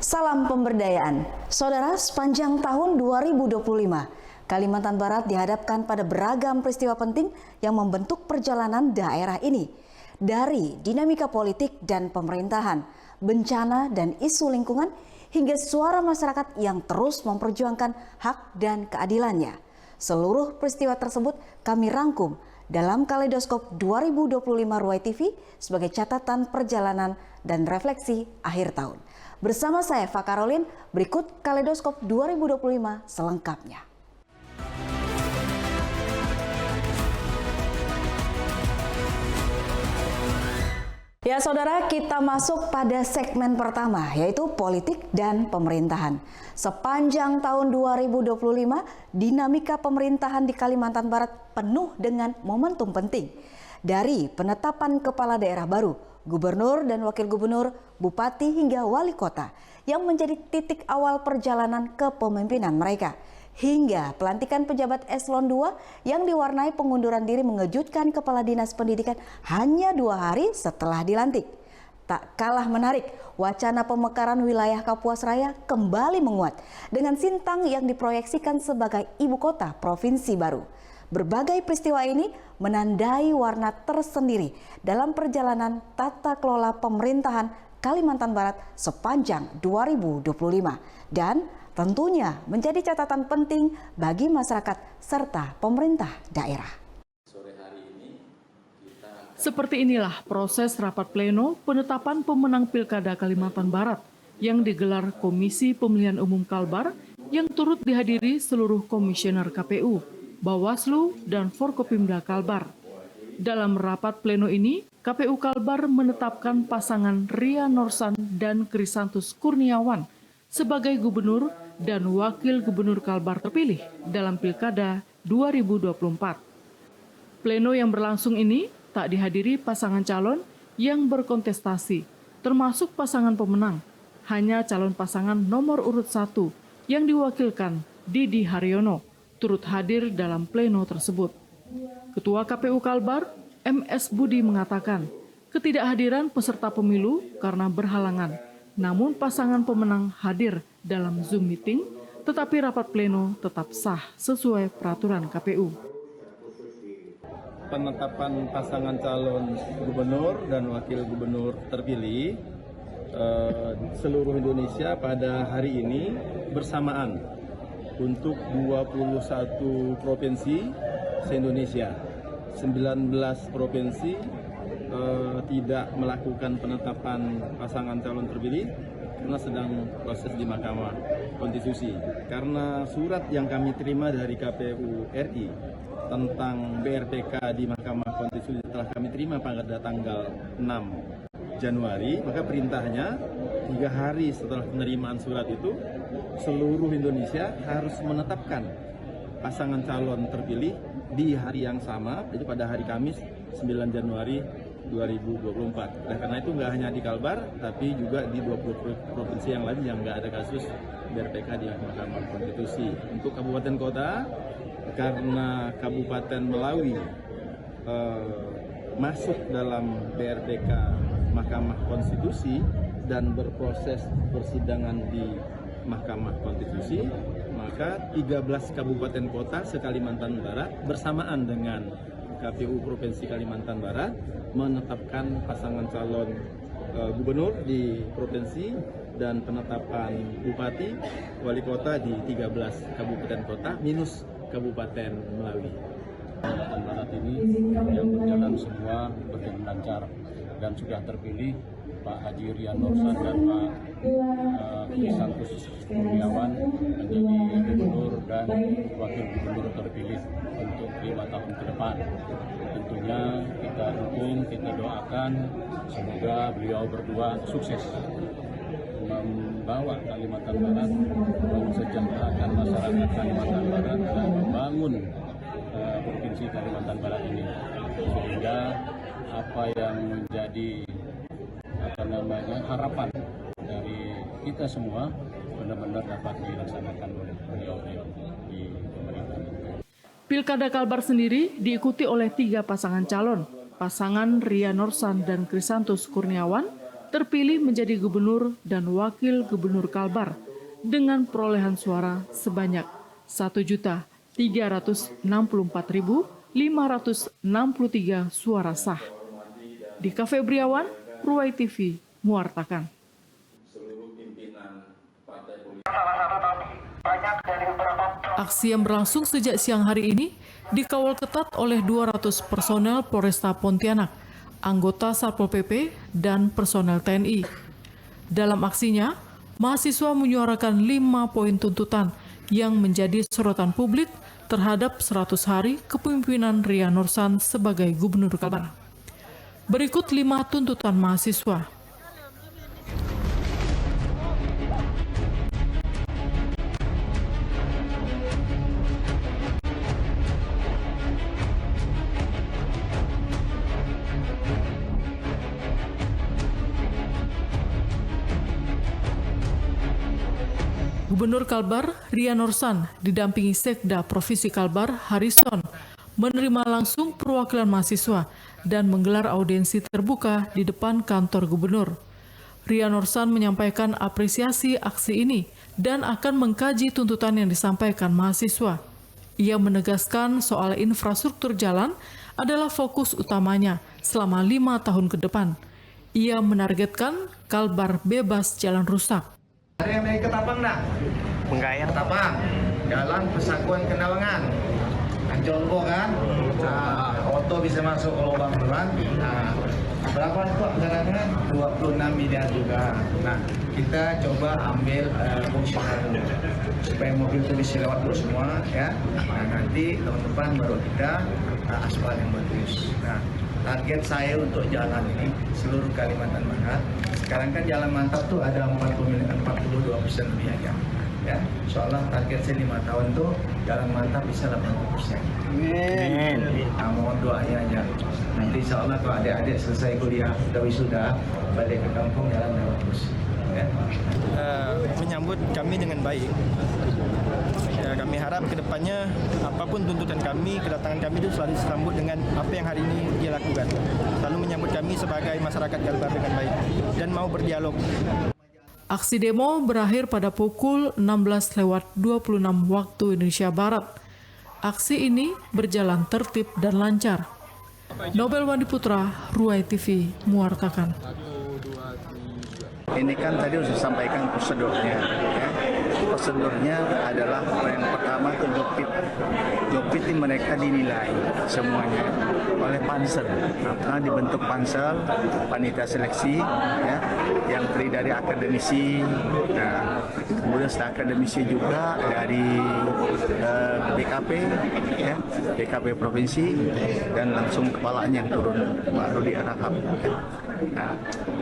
Salam pemberdayaan. Saudara, sepanjang tahun 2025, Kalimantan Barat dihadapkan pada beragam peristiwa penting yang membentuk perjalanan daerah ini. Dari dinamika politik dan pemerintahan, bencana dan isu lingkungan, hingga suara masyarakat yang terus memperjuangkan hak dan keadilannya. Seluruh peristiwa tersebut kami rangkum dalam Kaleidoskop 2025 Ruai TV sebagai catatan perjalanan dan refleksi akhir tahun. Bersama saya, Fakarolin, berikut Kaleidoskop 2025 selengkapnya. Ya saudara, kita masuk pada segmen pertama, yaitu politik dan pemerintahan. Sepanjang tahun 2025, dinamika pemerintahan di Kalimantan Barat penuh dengan momentum penting. Dari penetapan kepala daerah baru, gubernur dan wakil gubernur, bupati hingga wali kota yang menjadi titik awal perjalanan kepemimpinan mereka. Hingga pelantikan pejabat eselon 2 yang diwarnai pengunduran diri mengejutkan Kepala Dinas Pendidikan hanya 2 hari setelah dilantik. Tak kalah menarik, wacana pemekaran wilayah Kapuas Raya kembali menguat dengan Sintang yang diproyeksikan sebagai ibu kota provinsi baru. Berbagai peristiwa ini menandai warna tersendiri dalam perjalanan tata kelola pemerintahan Kalimantan Barat sepanjang 2025 dan tentunya menjadi catatan penting bagi masyarakat serta pemerintah daerah. Seperti inilah proses rapat pleno penetapan pemenang Pilkada Kalimantan Barat yang digelar Komisi Pemilihan Umum Kalbar yang turut dihadiri seluruh komisioner KPU, Bawaslu, dan Forkopimda Kalbar. Dalam rapat pleno ini, KPU Kalbar menetapkan pasangan Ria Norsan dan Krisantus Kurniawan sebagai gubernur dan wakil gubernur Kalbar terpilih dalam Pilkada 2024. Pleno yang berlangsung ini tak dihadiri pasangan calon yang berkontestasi, termasuk pasangan pemenang. Hanya calon pasangan nomor urut 1 yang diwakilkan Didi Haryono turut hadir dalam pleno tersebut. Ketua KPU Kalbar, MS Budi mengatakan, ketidakhadiran peserta pemilu karena berhalangan. Namun pasangan pemenang hadir dalam Zoom meeting, tetapi rapat pleno tetap sah sesuai peraturan KPU. Penetapan pasangan calon gubernur dan wakil gubernur terpilih seluruh Indonesia pada hari ini bersamaan untuk 21 provinsi se-Indonesia. 19 provinsi tidak melakukan penetapan pasangan calon terpilih karena sedang proses di Mahkamah Konstitusi. Karena surat yang kami terima dari KPU RI tentang BRPK di Mahkamah Konstitusi telah kami terima pada tanggal 6 Januari, maka perintahnya 3 hari setelah penerimaan surat itu, seluruh Indonesia harus menetapkan pasangan calon terpilih di hari yang sama, yaitu pada hari Kamis 9 Januari 2024. Nah, karena itu nggak hanya di Kalbar, tapi juga di 20 provinsi yang lain yang nggak ada kasus BRPK di Mahkamah Konstitusi. Untuk kabupaten kota, karena Kabupaten Melawi masuk dalam BRPK Mahkamah Konstitusi dan berproses persidangan di Mahkamah Konstitusi, maka 13 kabupaten kota se-Kalimantan Barat bersamaan dengan KPU Provinsi Kalimantan Barat menetapkan pasangan calon gubernur di provinsi dan penetapan bupati, wali kota di 13 kabupaten kota minus Kabupaten Melawi. Kalimantan Barat ini yang berjalan semua berjalan lancar dan sudah terpilih Pak Haji Ria Norsan dan Pak Krisantus Kurniawan menjadi gubernur dan wakil gubernur terpilih untuk 5 tahun ke depan. Tentunya kita dukung, kita doakan semoga beliau berdua sukses membawa Kalimantan Barat, mensejahterakan masyarakat Kalimantan Barat dan membangun provinsi Kalimantan Barat ini sehingga apa yang menjadi harapan dari kita semua benar-benar dapat dilaksanakan oleh beliau di pemerintahan. Pilkada Kalbar sendiri diikuti oleh 3 pasangan calon. Pasangan Ria Norsan dan Krisantus Kurniawan terpilih menjadi gubernur dan wakil gubernur Kalbar dengan perolehan suara sebanyak 1.364.563 suara sah. Dika Febriawan, Ruwai TV, mewartakan. Aksi yang berlangsung sejak siang hari ini dikawal ketat oleh 200 personel Polresta Pontianak, anggota Satpol PP, dan personel TNI. Dalam aksinya, mahasiswa menyuarakan 5 poin tuntutan yang menjadi sorotan publik terhadap 100 hari kepemimpinan Ria Nursan sebagai Gubernur Kalbar. Berikut 5 tuntutan mahasiswa. Gubernur Kalbar, Ria Nursan, didampingi Sekda Provinsi Kalbar, Harrison, menerima langsung perwakilan mahasiswa dan menggelar audiensi terbuka di depan kantor gubernur. Ria Nursan menyampaikan apresiasi aksi ini dan akan mengkaji tuntutan yang disampaikan mahasiswa. Ia menegaskan soal infrastruktur jalan adalah fokus utamanya selama 5 tahun ke depan. Ia menargetkan Kalbar bebas jalan rusak. Ada yang naik ke Tapang nak? Menggayang. Tapang, Jalan Persatuan Kendawangan. Contoh kan, oto bisa masuk ke lubang tuan. Berapa itu anggarannya? 26 miliar juga. Nah, kita coba ambil fungsional dulu supaya mobil itu bisa lewat dulu semua, ya. Nah, nanti tahun depan baru kita aspal yang bagus. Nah, target saya untuk jalan ini seluruh Kalimantan Barat. Sekarang kan jalan mantap tuh ada 42% lebih aja. Ya, soalnya target saya 5 tahun tuh jalan mantap bisa 80%. Amin. Nah, mohon doanya aja. Nanti insya Allah kalau adik-adik selesai kuliah, udah wisuda, balik ke kampung jalan bagus. Ya. Menyambut kami dengan baik. Ya, kami harap ke depannya apapun tuntutan kami, kedatangan kami itu selalu disambut dengan apa yang hari ini dia lakukan. Selalu menyambut kami sebagai masyarakat Kalbar dengan baik dan mau berdialog. Aksi demo berakhir pada pukul 16:26 waktu Indonesia Barat. Aksi ini berjalan tertib dan lancar. Nobel Wandi Putra, Ruwai TV, mewartakan. Ini kan tadi sudah sampaikan prosedurnya. Ya. Prosedurnya adalah yang pertama itu jopit. Jopit ini mereka dinilai semuanya oleh pansel. Karena dibentuk pansel, panitia seleksi, ya, yang terdiri dari akademisi, kemudian setelah akademisi juga dari BKP, ya, BKP provinsi, dan langsung kepalanya yang turun baru diarahkan. Nah,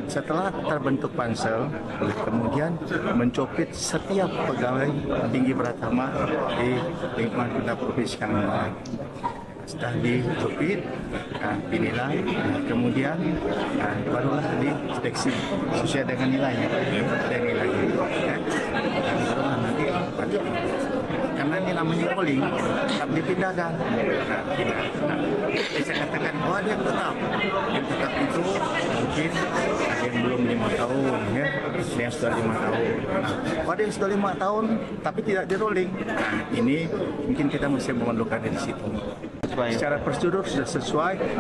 setelah terbentuk pansel, kemudian mencopit setiap pegawai tinggi Pratama di lingkungan kita provinsi Kalimantan. Setelah dicopit, dinilai, kemudian barulah diseleksi sesuai dengan nilainya, dan nilainya. Barulah nanti lanjut. Karena ini namanya polling, tetap dipindahkan. Saya katakan, oh dia tetap. Yang tetap itu mungkin ada yang belum 5 tahun, ya, ada yang sudah 5 tahun. Nah, ada yang sudah 5 tahun, tapi tidak di rolling. Nah, ini mungkin kita mesti memerlukan di situ. Secara prosedur sudah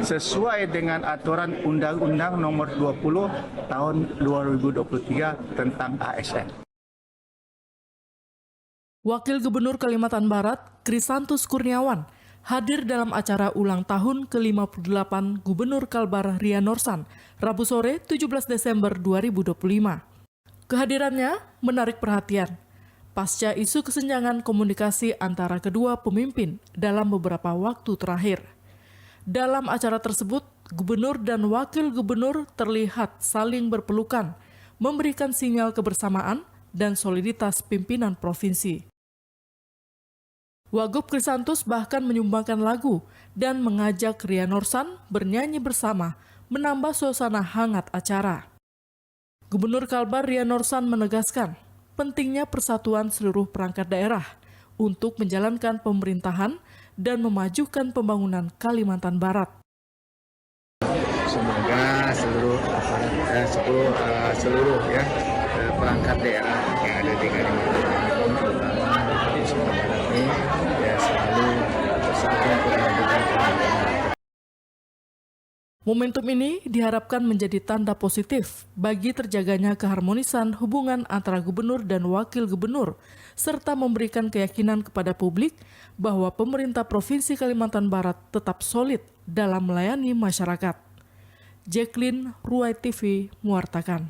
sesuai dengan aturan Undang-Undang Nomor 20 Tahun 2023 tentang ASN. Wakil Gubernur Kalimantan Barat, Krisantus Kurniawan, hadir dalam acara ulang tahun ke-58 Gubernur Kalbar Ria Nursan, Rabu sore 17 Desember 2025. Kehadirannya menarik perhatian pasca isu kesenjangan komunikasi antara kedua pemimpin dalam beberapa waktu terakhir. Dalam acara tersebut, Gubernur dan Wakil Gubernur terlihat saling berpelukan, memberikan sinyal kebersamaan dan soliditas pimpinan provinsi. Wagub Krisantus bahkan menyumbangkan lagu dan mengajak Ria Nursan bernyanyi bersama, menambah suasana hangat acara. Gubernur Kalbar Ria Nursan menegaskan pentingnya persatuan seluruh perangkat daerah untuk menjalankan pemerintahan dan memajukan pembangunan Kalimantan Barat. semoga seluruh aparat, seluruh ya perangkat daerah yang ada di Kalimantan Barat, terutama di Sumatera Barat ini ya selalu bersatu kemajuan Kalimantan. Momentum ini diharapkan menjadi tanda positif bagi terjaganya keharmonisan hubungan antara gubernur dan wakil gubernur, serta memberikan keyakinan kepada publik bahwa pemerintah Provinsi Kalimantan Barat tetap solid dalam melayani masyarakat. Jacqueline, Ruai TV, mewartakan.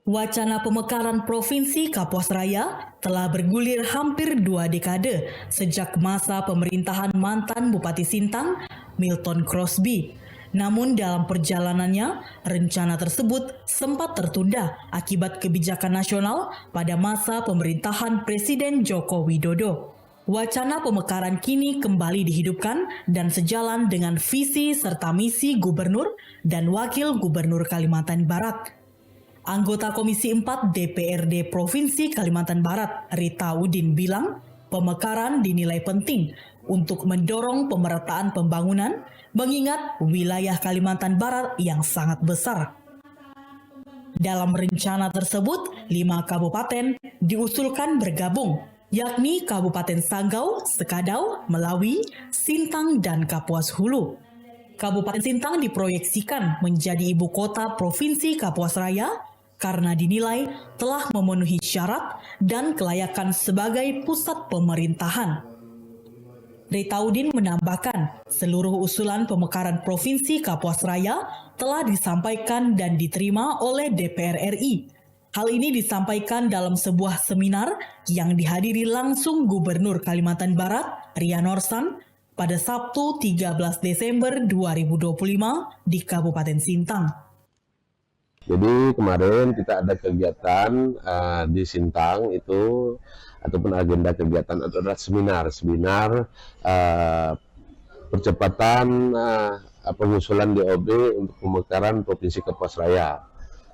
Wacana pemekaran Provinsi Kapuas Raya telah bergulir hampir 2 dekade sejak masa pemerintahan mantan Bupati Sintang, Milton Crosby. Namun dalam perjalanannya, rencana tersebut sempat tertunda akibat kebijakan nasional pada masa pemerintahan Presiden Joko Widodo. Wacana pemekaran kini kembali dihidupkan dan sejalan dengan visi serta misi Gubernur dan Wakil Gubernur Kalimantan Barat. Anggota Komisi 4 DPRD Provinsi Kalimantan Barat, Rita Udin bilang, pemekaran dinilai penting untuk mendorong pemerataan pembangunan, mengingat wilayah Kalimantan Barat yang sangat besar. Dalam rencana tersebut, 5 kabupaten diusulkan bergabung, yakni Kabupaten Sanggau, Sekadau, Melawi, Sintang, dan Kapuas Hulu. Kabupaten Sintang diproyeksikan menjadi ibu kota Provinsi Kapuas Raya karena dinilai telah memenuhi syarat dan kelayakan sebagai pusat pemerintahan. Rita Udin menambahkan, seluruh usulan pemekaran Provinsi Kapuas Raya telah disampaikan dan diterima oleh DPR RI. Hal ini disampaikan dalam sebuah seminar yang dihadiri langsung Gubernur Kalimantan Barat, Ria Norsan, pada Sabtu 13 Desember 2025 di Kabupaten Sintang. Jadi kemarin kita ada kegiatan di Sintang itu, ataupun agenda kegiatan adalah seminar percepatan pengusulan DOB untuk pemekaran Provinsi Kapuas Raya.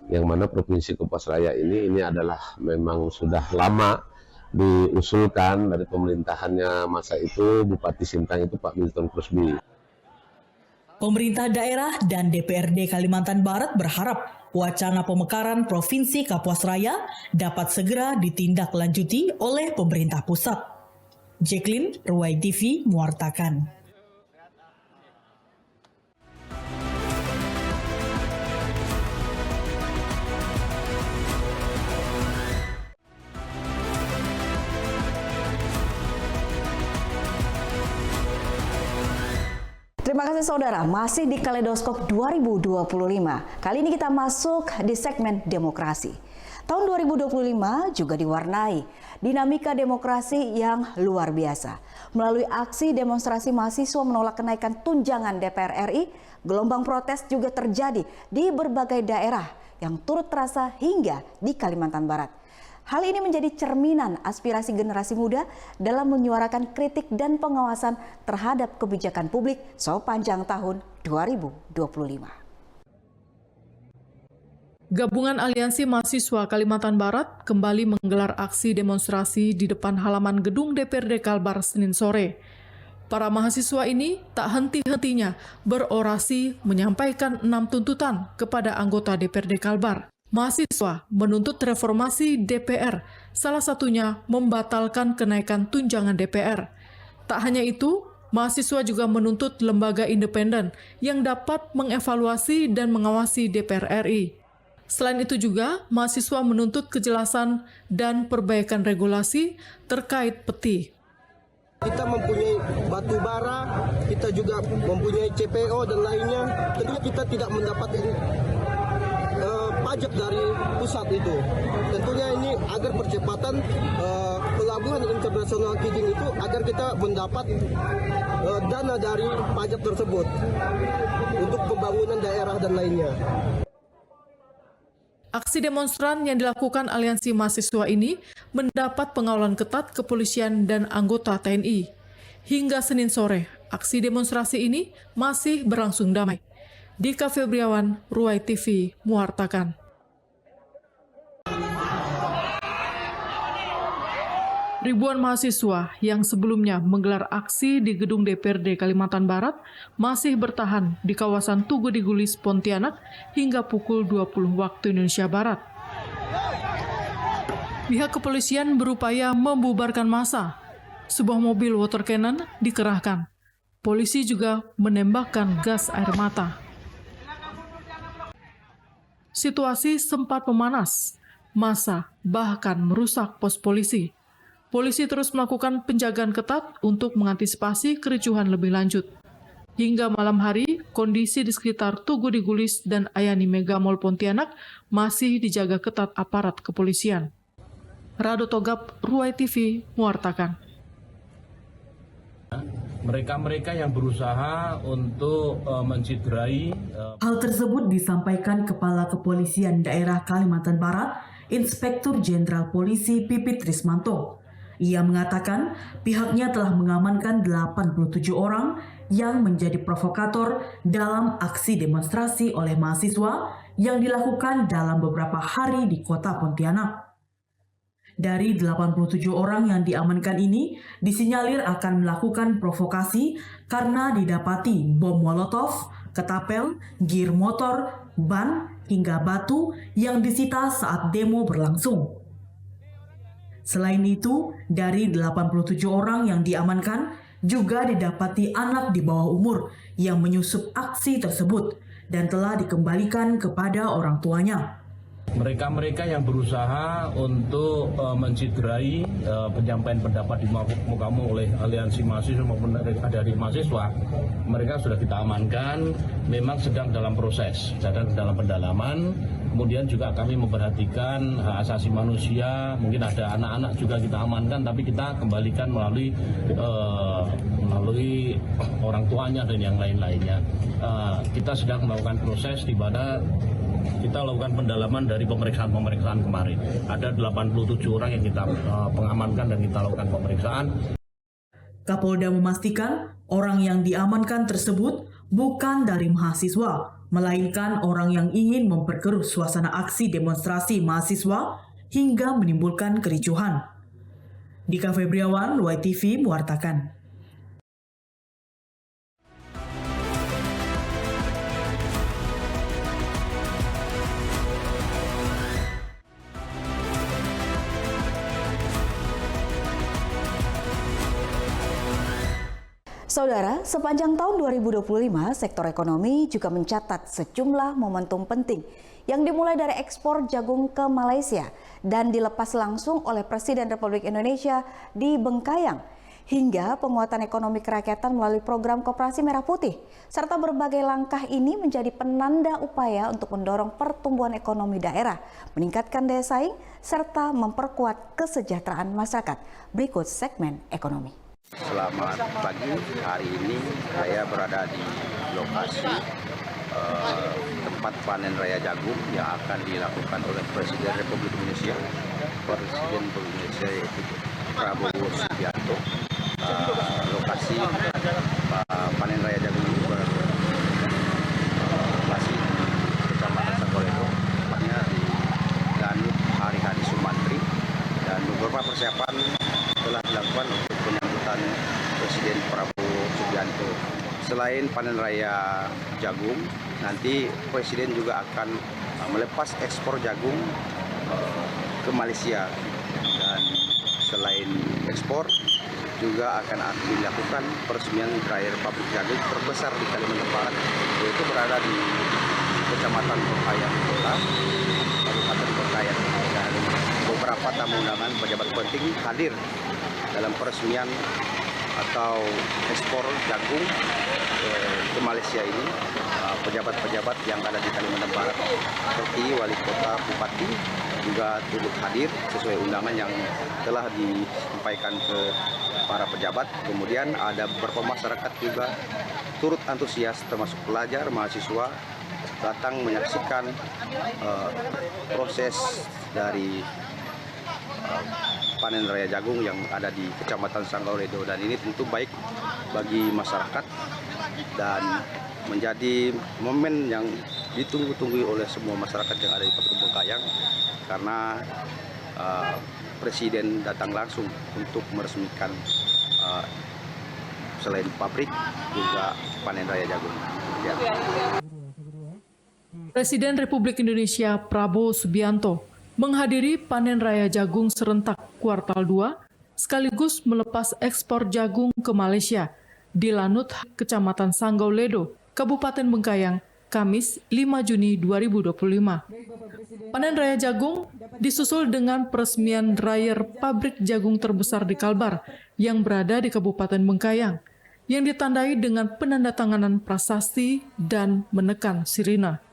Yang mana Provinsi Kapuas Raya ini adalah memang sudah lama diusulkan dari pemerintahannya masa itu Bupati Sintang itu Pak Milton Crosby. Pemerintah daerah dan DPRD Kalimantan Barat berharap wacana pemekaran Provinsi Kapuas Raya dapat segera ditindaklanjuti oleh pemerintah pusat. Jacqueline, Ruai TV, mewartakan. Terima kasih saudara, masih di Kaleidoskop 2025. Kali ini kita masuk di segmen demokrasi. Tahun 2025 juga diwarnai dinamika demokrasi yang luar biasa. Melalui aksi demonstrasi mahasiswa menolak kenaikan tunjangan DPR RI, gelombang protes juga terjadi di berbagai daerah yang turut terasa hingga di Kalimantan Barat. Hal ini menjadi cerminan aspirasi generasi muda dalam menyuarakan kritik dan pengawasan terhadap kebijakan publik sepanjang tahun 2025. Gabungan Aliansi Mahasiswa Kalimantan Barat kembali menggelar aksi demonstrasi di depan halaman gedung DPRD Kalbar Senin sore. Para mahasiswa ini tak henti-hentinya berorasi menyampaikan 6 tuntutan kepada anggota DPRD Kalbar. Mahasiswa menuntut reformasi DPR, salah satunya membatalkan kenaikan tunjangan DPR. Tak hanya itu, mahasiswa juga menuntut lembaga independen yang dapat mengevaluasi dan mengawasi DPR RI. Selain itu juga, mahasiswa menuntut kejelasan dan perbaikan regulasi terkait peti. Kita mempunyai batu bara, kita juga mempunyai CPO dan lainnya. Tentunya kita tidak mendapat pajak dari pusat itu. Tentunya ini agar percepatan pelabuhan internasional Kijing itu agar kita mendapat dana dari pajak tersebut untuk pembangunan daerah dan lainnya. Aksi demonstran yang dilakukan Aliansi Mahasiswa ini mendapat pengawalan ketat kepolisian dan anggota TNI. Hingga Senin sore, aksi demonstrasi ini masih berlangsung damai. Dika Febriawan, Ruai TV, mewartakan. Ribuan mahasiswa yang sebelumnya menggelar aksi di gedung DPRD Kalimantan Barat masih bertahan di kawasan Tugu di Gulis, Pontianak hingga pukul 20 waktu Indonesia Barat. Pihak kepolisian berupaya membubarkan massa. Sebuah mobil water cannon dikerahkan. Polisi juga menembakkan gas air mata. Situasi sempat memanas. Massa bahkan merusak pos polisi. Polisi terus melakukan penjagaan ketat untuk mengantisipasi kericuhan lebih lanjut. Hingga malam hari, kondisi di sekitar Tugu di Gulis dan Ayani Mega Mall Pontianak masih dijaga ketat aparat kepolisian. Rado Togap, Ruai TV, mewartakan. Mereka-mereka yang berusaha untuk menciderai. Hal tersebut disampaikan Kepala Kepolisian Daerah Kalimantan Barat, Inspektur Jenderal Polisi Pipit Trismanto. Ia mengatakan pihaknya telah mengamankan 87 orang yang menjadi provokator dalam aksi demonstrasi oleh mahasiswa yang dilakukan dalam beberapa hari di kota Pontianak. Dari 87 orang yang diamankan ini disinyalir akan melakukan provokasi karena didapati bom molotov, ketapel, gir motor, ban, hingga batu yang disita saat demo berlangsung. Selain itu, dari 87 orang yang diamankan, juga didapati anak di bawah umur yang menyusup aksi tersebut dan telah dikembalikan kepada orang tuanya. Mereka-mereka yang berusaha untuk menciderai penyampaian pendapat di muka umum oleh aliansi mahasiswa maupun dari mahasiswa, mereka sudah kita amankan, memang sedang dalam proses, sedang dalam pendalaman. Kemudian juga kami memperhatikan hak asasi manusia, mungkin ada anak-anak juga kita amankan, tapi kita kembalikan melalui orang tuanya dan yang lain-lainnya. Kita sedang melakukan proses di mana kita lakukan pendalaman dari pemeriksaan kemarin. Ada 87 orang yang kita pengamankan dan kita lakukan pemeriksaan. Kapolda memastikan orang yang diamankan tersebut bukan dari mahasiswa, melainkan orang yang ingin memperkeruh suasana aksi demonstrasi mahasiswa hingga menimbulkan kericuhan. Dika Febriawan, Ruai TV, mewartakan. Saudara, sepanjang tahun 2025, sektor ekonomi juga mencatat sejumlah momentum penting yang dimulai dari ekspor jagung ke Malaysia dan dilepas langsung oleh Presiden Republik Indonesia di Bengkayang, hingga penguatan ekonomi kerakyatan melalui program Koperasi Merah Putih, serta berbagai langkah ini menjadi penanda upaya untuk mendorong pertumbuhan ekonomi daerah, meningkatkan daya saing, serta memperkuat kesejahteraan masyarakat. Berikut segmen ekonomi. Selamat pagi, hari ini saya berada di lokasi tempat panen raya jagung yang akan dilakukan oleh Presiden Republik Indonesia, yaitu Prabowo Subianto. Lokasi panen raya jagung ini berlokasi di Kecamatan Sanggoledo, tepatnya di Danut Hari-Hari Sumantri, dan beberapa persiapan telah dilakukan untuk penyambutan Presiden Prabowo Subianto. Selain panen raya jagung, nanti Presiden juga akan melepas ekspor jagung ke Malaysia. Dan selain ekspor, juga akan dilakukan peresmian dryer pabrik jagung terbesar di Kalimantan Barat, yaitu berada di Kecamatan Bengkayang Kota, Kabupaten Bengkayang. Dan beberapa tamu undangan pejabat penting hadir dalam peresmian atau ekspor jagung ke Malaysia ini. Pejabat-pejabat yang ada di Kalimantan Barat seperti Wali Kota, Bupati juga turut hadir sesuai undangan yang telah disampaikan ke para pejabat. Kemudian ada beberapa masyarakat juga turut antusias, termasuk pelajar, mahasiswa, datang menyaksikan proses dari panen raya jagung yang ada di Kecamatan Sanggoledo, dan ini tentu baik bagi masyarakat dan menjadi momen yang ditunggu-tunggu oleh semua masyarakat yang ada di Kabupaten Bengkayang, karena Presiden datang langsung untuk meresmikan selain pabrik juga panen raya jagung. Ya. Presiden Republik Indonesia Prabowo Subianto menghadiri panen raya jagung serentak kuartal 2 sekaligus melepas ekspor jagung ke Malaysia di Lanut, Kecamatan Sanggau Ledo, Kabupaten Bengkayang, Kamis 5 Juni 2025. Panen raya jagung disusul dengan peresmian dryer pabrik jagung terbesar di Kalbar yang berada di Kabupaten Bengkayang, yang ditandai dengan penandatanganan prasasti dan menekan sirina.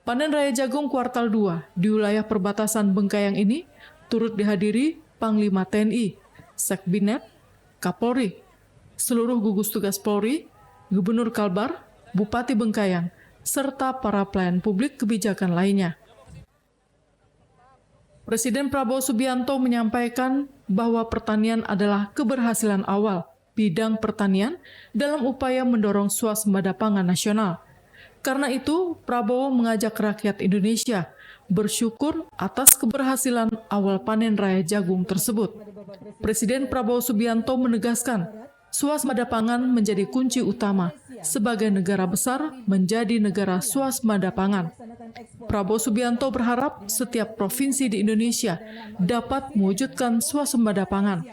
Panen raya jagung kuartal 2 di wilayah perbatasan Bengkayang ini turut dihadiri Panglima TNI, Sekbinet, Kapolri, seluruh gugus tugas Polri, Gubernur Kalbar, Bupati Bengkayang, serta para pelayan publik kebijakan lainnya. Presiden Prabowo Subianto menyampaikan bahwa pertanian adalah keberhasilan awal bidang pertanian dalam upaya mendorong swasembada pangan nasional. Karena itu, Prabowo mengajak rakyat Indonesia bersyukur atas keberhasilan awal panen raya jagung tersebut. Presiden Prabowo Subianto menegaskan, swasembada pangan menjadi kunci utama sebagai negara besar menjadi negara swasembada pangan. Prabowo Subianto berharap setiap provinsi di Indonesia dapat mewujudkan swasembada pangan.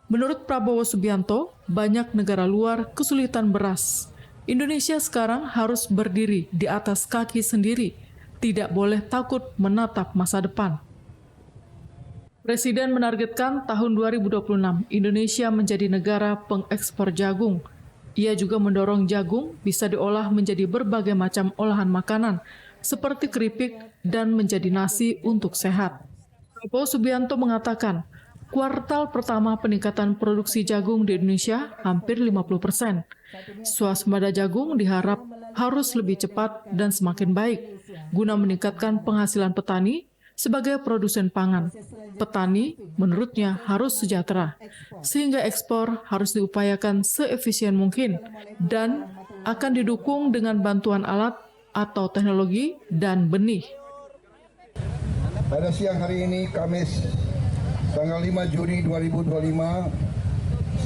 Menurut Prabowo Subianto, banyak negara luar kesulitan beras. Indonesia sekarang harus berdiri di atas kaki sendiri, tidak boleh takut menatap masa depan. Presiden menargetkan tahun 2026 Indonesia menjadi negara pengekspor jagung. Ia juga mendorong jagung bisa diolah menjadi berbagai macam olahan makanan, seperti keripik dan menjadi nasi untuk sehat. Prabowo Subianto mengatakan, kuartal pertama peningkatan produksi jagung di Indonesia hampir 50%. Swasembada jagung diharap harus lebih cepat dan semakin baik, guna meningkatkan penghasilan petani sebagai produsen pangan. Petani, menurutnya, harus sejahtera, sehingga ekspor harus diupayakan seefisien mungkin dan akan didukung dengan bantuan alat atau teknologi dan benih. Pada siang hari ini, Kamis, tanggal 5 Juni 2025,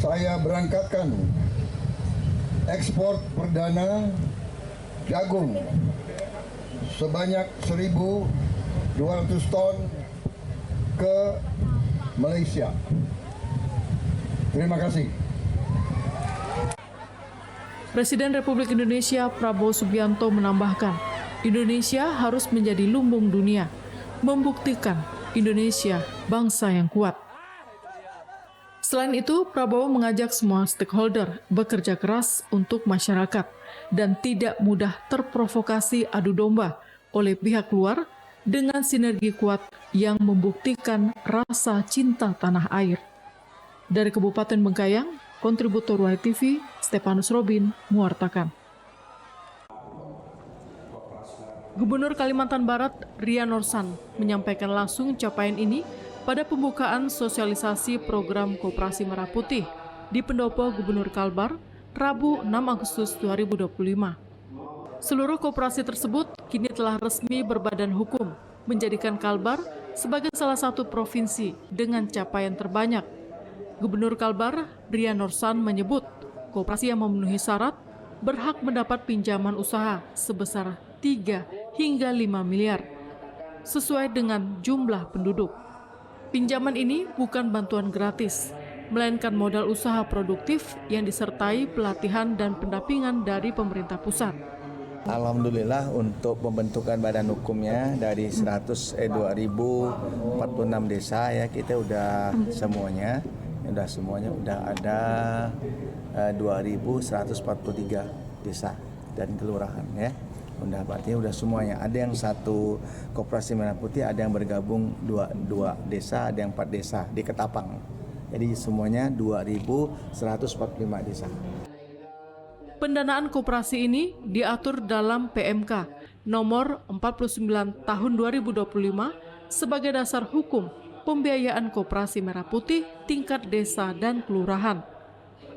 saya berangkatkan ekspor perdana jagung sebanyak 1.200 ton ke Malaysia. Terima kasih. Presiden Republik Indonesia Prabowo Subianto menambahkan, Indonesia harus menjadi lumbung dunia, membuktikan Indonesia bangsa yang kuat. Selain itu, Prabowo mengajak semua stakeholder bekerja keras untuk masyarakat dan tidak mudah terprovokasi adu domba oleh pihak luar dengan sinergi kuat yang membuktikan rasa cinta tanah air. Dari Kabupaten Bengkayang, kontributor YTV, Stepanus Robin, mewartakan. Gubernur Kalimantan Barat, Ria Norsan, menyampaikan langsung capaian ini pada pembukaan sosialisasi program Koperasi Merah Putih di Pendopo Gubernur Kalbar, Rabu 6 Agustus 2025. Seluruh koperasi tersebut kini telah resmi berbadan hukum, menjadikan Kalbar sebagai salah satu provinsi dengan capaian terbanyak. Gubernur Kalbar, Ria Norsan, menyebut koperasi yang memenuhi syarat berhak mendapat pinjaman usaha sebesar 3 hingga 5 miliar, sesuai dengan jumlah penduduk. Pinjaman ini bukan bantuan gratis, melainkan modal usaha produktif yang disertai pelatihan dan pendampingan dari pemerintah pusat. Alhamdulillah untuk pembentukan badan hukumnya dari 2046 desa ya, kita udah semuanya udah ada 2143 desa dan kelurahan ya. Udah semuanya. Ada yang satu Koperasi Merah Putih, ada yang bergabung dua desa, ada yang 4 desa di Ketapang. Jadi semuanya 2145 desa. Pendanaan koperasi ini diatur dalam PMK nomor 49 tahun 2025 sebagai dasar hukum pembiayaan Koperasi Merah Putih tingkat desa dan kelurahan.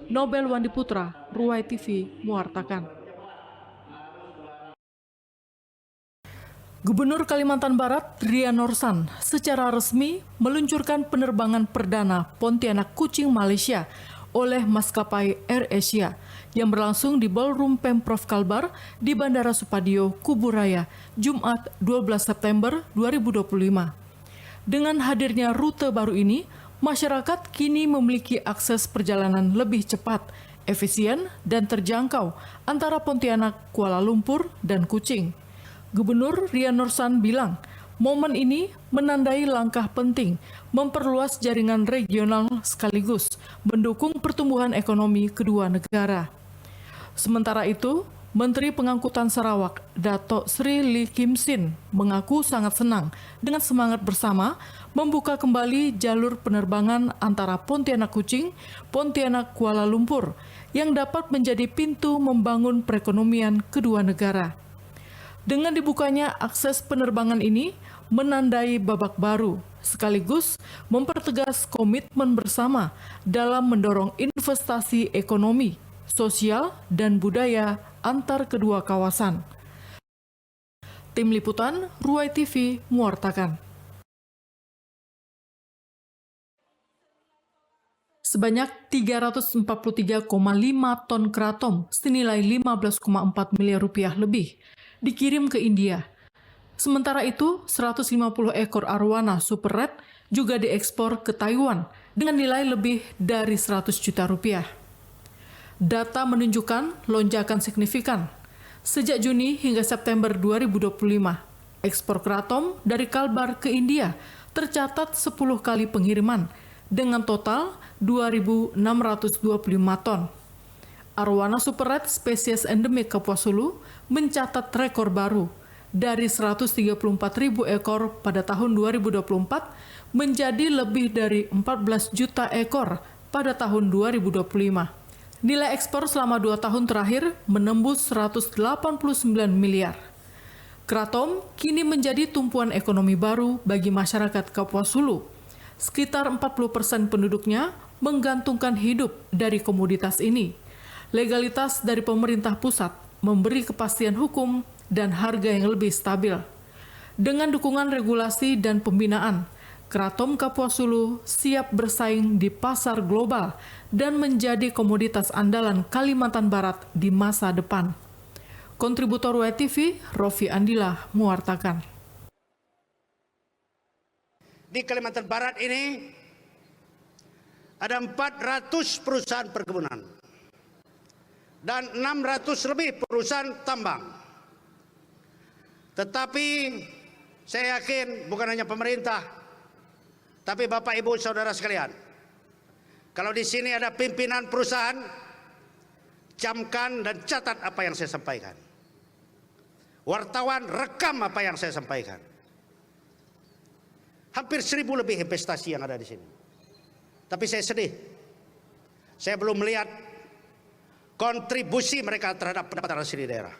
Nobel Wandi Putra, Ruai TV, mewartakan. Gubernur Kalimantan Barat, Ria Norsan, secara resmi meluncurkan penerbangan perdana Pontianak Kucing Malaysia oleh maskapai AirAsia yang berlangsung di Ballroom Pemprov Kalbar di Bandara Supadio, Kuburaya, Jumat 12 September 2025. Dengan hadirnya rute baru ini, masyarakat kini memiliki akses perjalanan lebih cepat, efisien, dan terjangkau antara Pontianak, Kuala Lumpur, dan Kucing. Gubernur Ria Norsan bilang, momen ini menandai langkah penting memperluas jaringan regional sekaligus mendukung pertumbuhan ekonomi kedua negara. Sementara itu, Menteri Pengangkutan Sarawak, Dato' Sri Lee Kim Sin, mengaku sangat senang dengan semangat bersama membuka kembali jalur penerbangan antara Pontianak Kucing, Pontianak Kuala Lumpur, yang dapat menjadi pintu membangun perekonomian kedua negara. Dengan dibukanya akses penerbangan ini menandai babak baru, sekaligus mempertegas komitmen bersama dalam mendorong investasi ekonomi, sosial, dan budaya antar kedua kawasan. Tim Liputan, Ruai TV, mewartakan. Sebanyak 343,5 ton kratom senilai 15,4 miliar rupiah lebih dikirim ke India. Sementara itu, 150 ekor arwana super red juga diekspor ke Taiwan dengan nilai lebih dari 100 juta rupiah. Data menunjukkan lonjakan signifikan. Sejak Juni hingga September 2025, ekspor kratom dari Kalbar ke India tercatat 10 kali pengiriman dengan total 2.625 ton. Arwana super red spesies endemik Kapuas Hulu mencatat rekor baru dari 134.000 ekor pada tahun 2024 menjadi lebih dari 14 juta ekor pada tahun 2025. Nilai ekspor selama 2 tahun terakhir menembus 189 miliar. Kratom kini menjadi tumpuan ekonomi baru bagi masyarakat Kapuas Hulu. Sekitar 40% penduduknya menggantungkan hidup dari komoditas ini. Legalitas dari pemerintah pusat memberi kepastian hukum dan harga yang lebih stabil. Dengan dukungan regulasi dan pembinaan, kratom Kapuas Hulu siap bersaing di pasar global dan menjadi komoditas andalan Kalimantan Barat di masa depan. Kontributor WTV, Rofi Andila, mewartakan. Di Kalimantan Barat ini ada 400 perusahaan perkebunan dan 600 lebih perusahaan tambang. Tetapi saya yakin bukan hanya pemerintah, tapi Bapak Ibu Saudara sekalian, kalau di sini ada pimpinan perusahaan, camkan dan catat apa yang saya sampaikan. Wartawan rekam apa yang saya sampaikan. Hampir 1.000 lebih investasi yang ada di sini. Tapi saya sedih, saya belum melihat kontribusi mereka terhadap pendapatan asli daerah.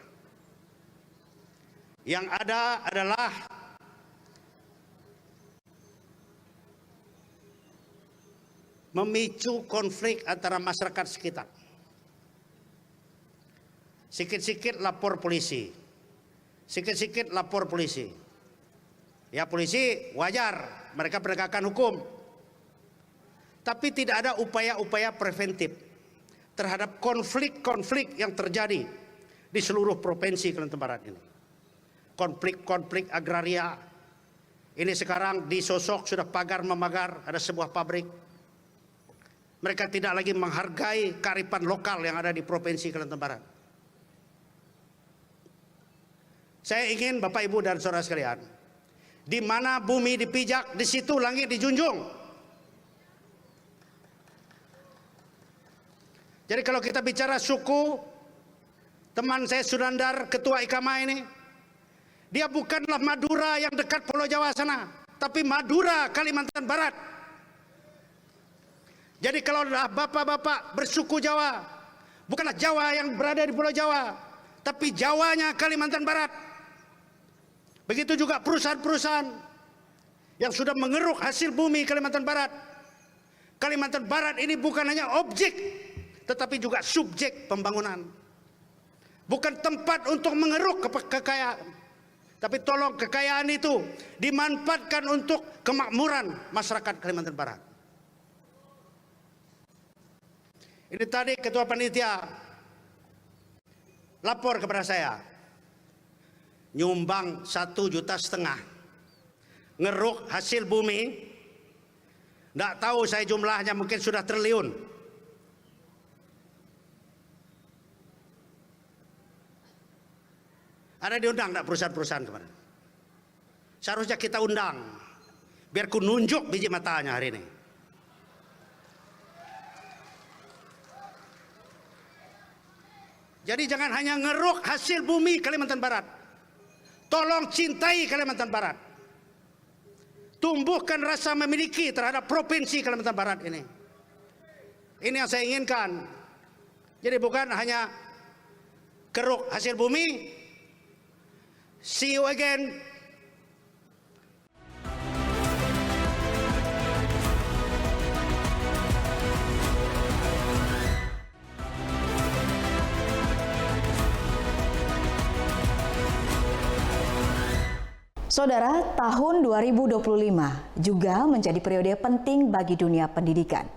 Yang ada adalah memicu konflik antara masyarakat sekitar. Sikit-sikit lapor polisi, sikit-sikit lapor polisi. Ya polisi wajar, mereka penegakan hukum. Tapi tidak ada upaya-upaya preventif terhadap konflik-konflik yang terjadi di seluruh provinsi Kalimantan Barat ini. Konflik-konflik agraria. Ini sekarang di Sosok sudah pagar memagar, ada sebuah pabrik. Mereka tidak lagi menghargai kearifan lokal yang ada di provinsi Kalimantan Barat. Saya ingin Bapak Ibu dan saudara sekalian, di mana bumi dipijak, di situ langit dijunjung. Jadi kalau kita bicara suku, teman saya Sunandar, ketua IKAMA ini, dia bukanlah Madura yang dekat Pulau Jawa sana, tapi Madura Kalimantan Barat. Jadi kalau bapak-bapak bersuku Jawa, bukanlah Jawa yang berada di Pulau Jawa, tapi Jawanya Kalimantan Barat. Begitu juga perusahaan-perusahaan yang sudah mengeruk hasil bumi Kalimantan Barat. Kalimantan Barat ini bukan hanya objek, tetapi juga subjek pembangunan. Bukan tempat untuk mengeruk kekayaan, Tapi tolong kekayaan itu dimanfaatkan untuk kemakmuran masyarakat Kalimantan Barat. Ini tadi Ketua Panitia lapor kepada saya, nyumbang 1,5 juta, ngeruk hasil bumi, tidak tahu saya jumlahnya, mungkin sudah triliun. Ada diundang tidak perusahaan-perusahaan kemarin? Seharusnya kita undang, biar ku nunjuk biji matanya hari ini. Jadi jangan hanya ngeruk hasil bumi Kalimantan Barat. Tolong cintai Kalimantan Barat. Tumbuhkan rasa memiliki terhadap provinsi Kalimantan Barat ini. Ini yang saya inginkan. Jadi bukan hanya keruk hasil bumi. See you again. Saudara, tahun 2025 juga menjadi periode penting bagi dunia pendidikan.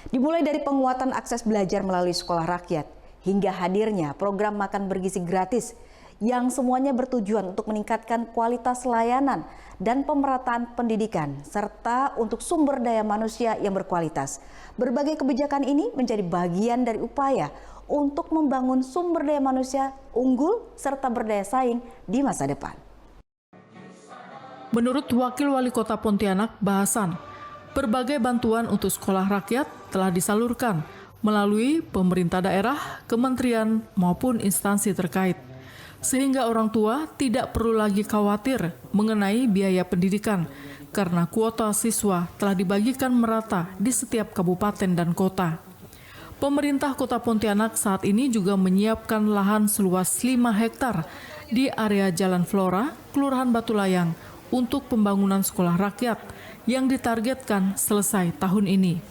Dimulai dari penguatan akses belajar melalui sekolah rakyat, hingga hadirnya program makan bergizi gratis yang semuanya bertujuan untuk meningkatkan kualitas layanan dan pemerataan pendidikan, serta untuk sumber daya manusia yang berkualitas. Berbagai kebijakan ini menjadi bagian dari upaya untuk membangun sumber daya manusia unggul serta berdaya saing di masa depan. Menurut Wakil Wali Kota Pontianak, Bahasan, berbagai bantuan untuk sekolah rakyat telah disalurkan melalui pemerintah daerah, kementerian, maupun instansi terkait. Sehingga orang tua tidak perlu lagi khawatir mengenai biaya pendidikan karena kuota siswa telah dibagikan merata di setiap kabupaten dan kota. Pemerintah Kota Pontianak saat ini juga menyiapkan lahan seluas 5 hektar di area Jalan Flora, Kelurahan Batu Layang, untuk pembangunan sekolah rakyat yang ditargetkan selesai tahun ini.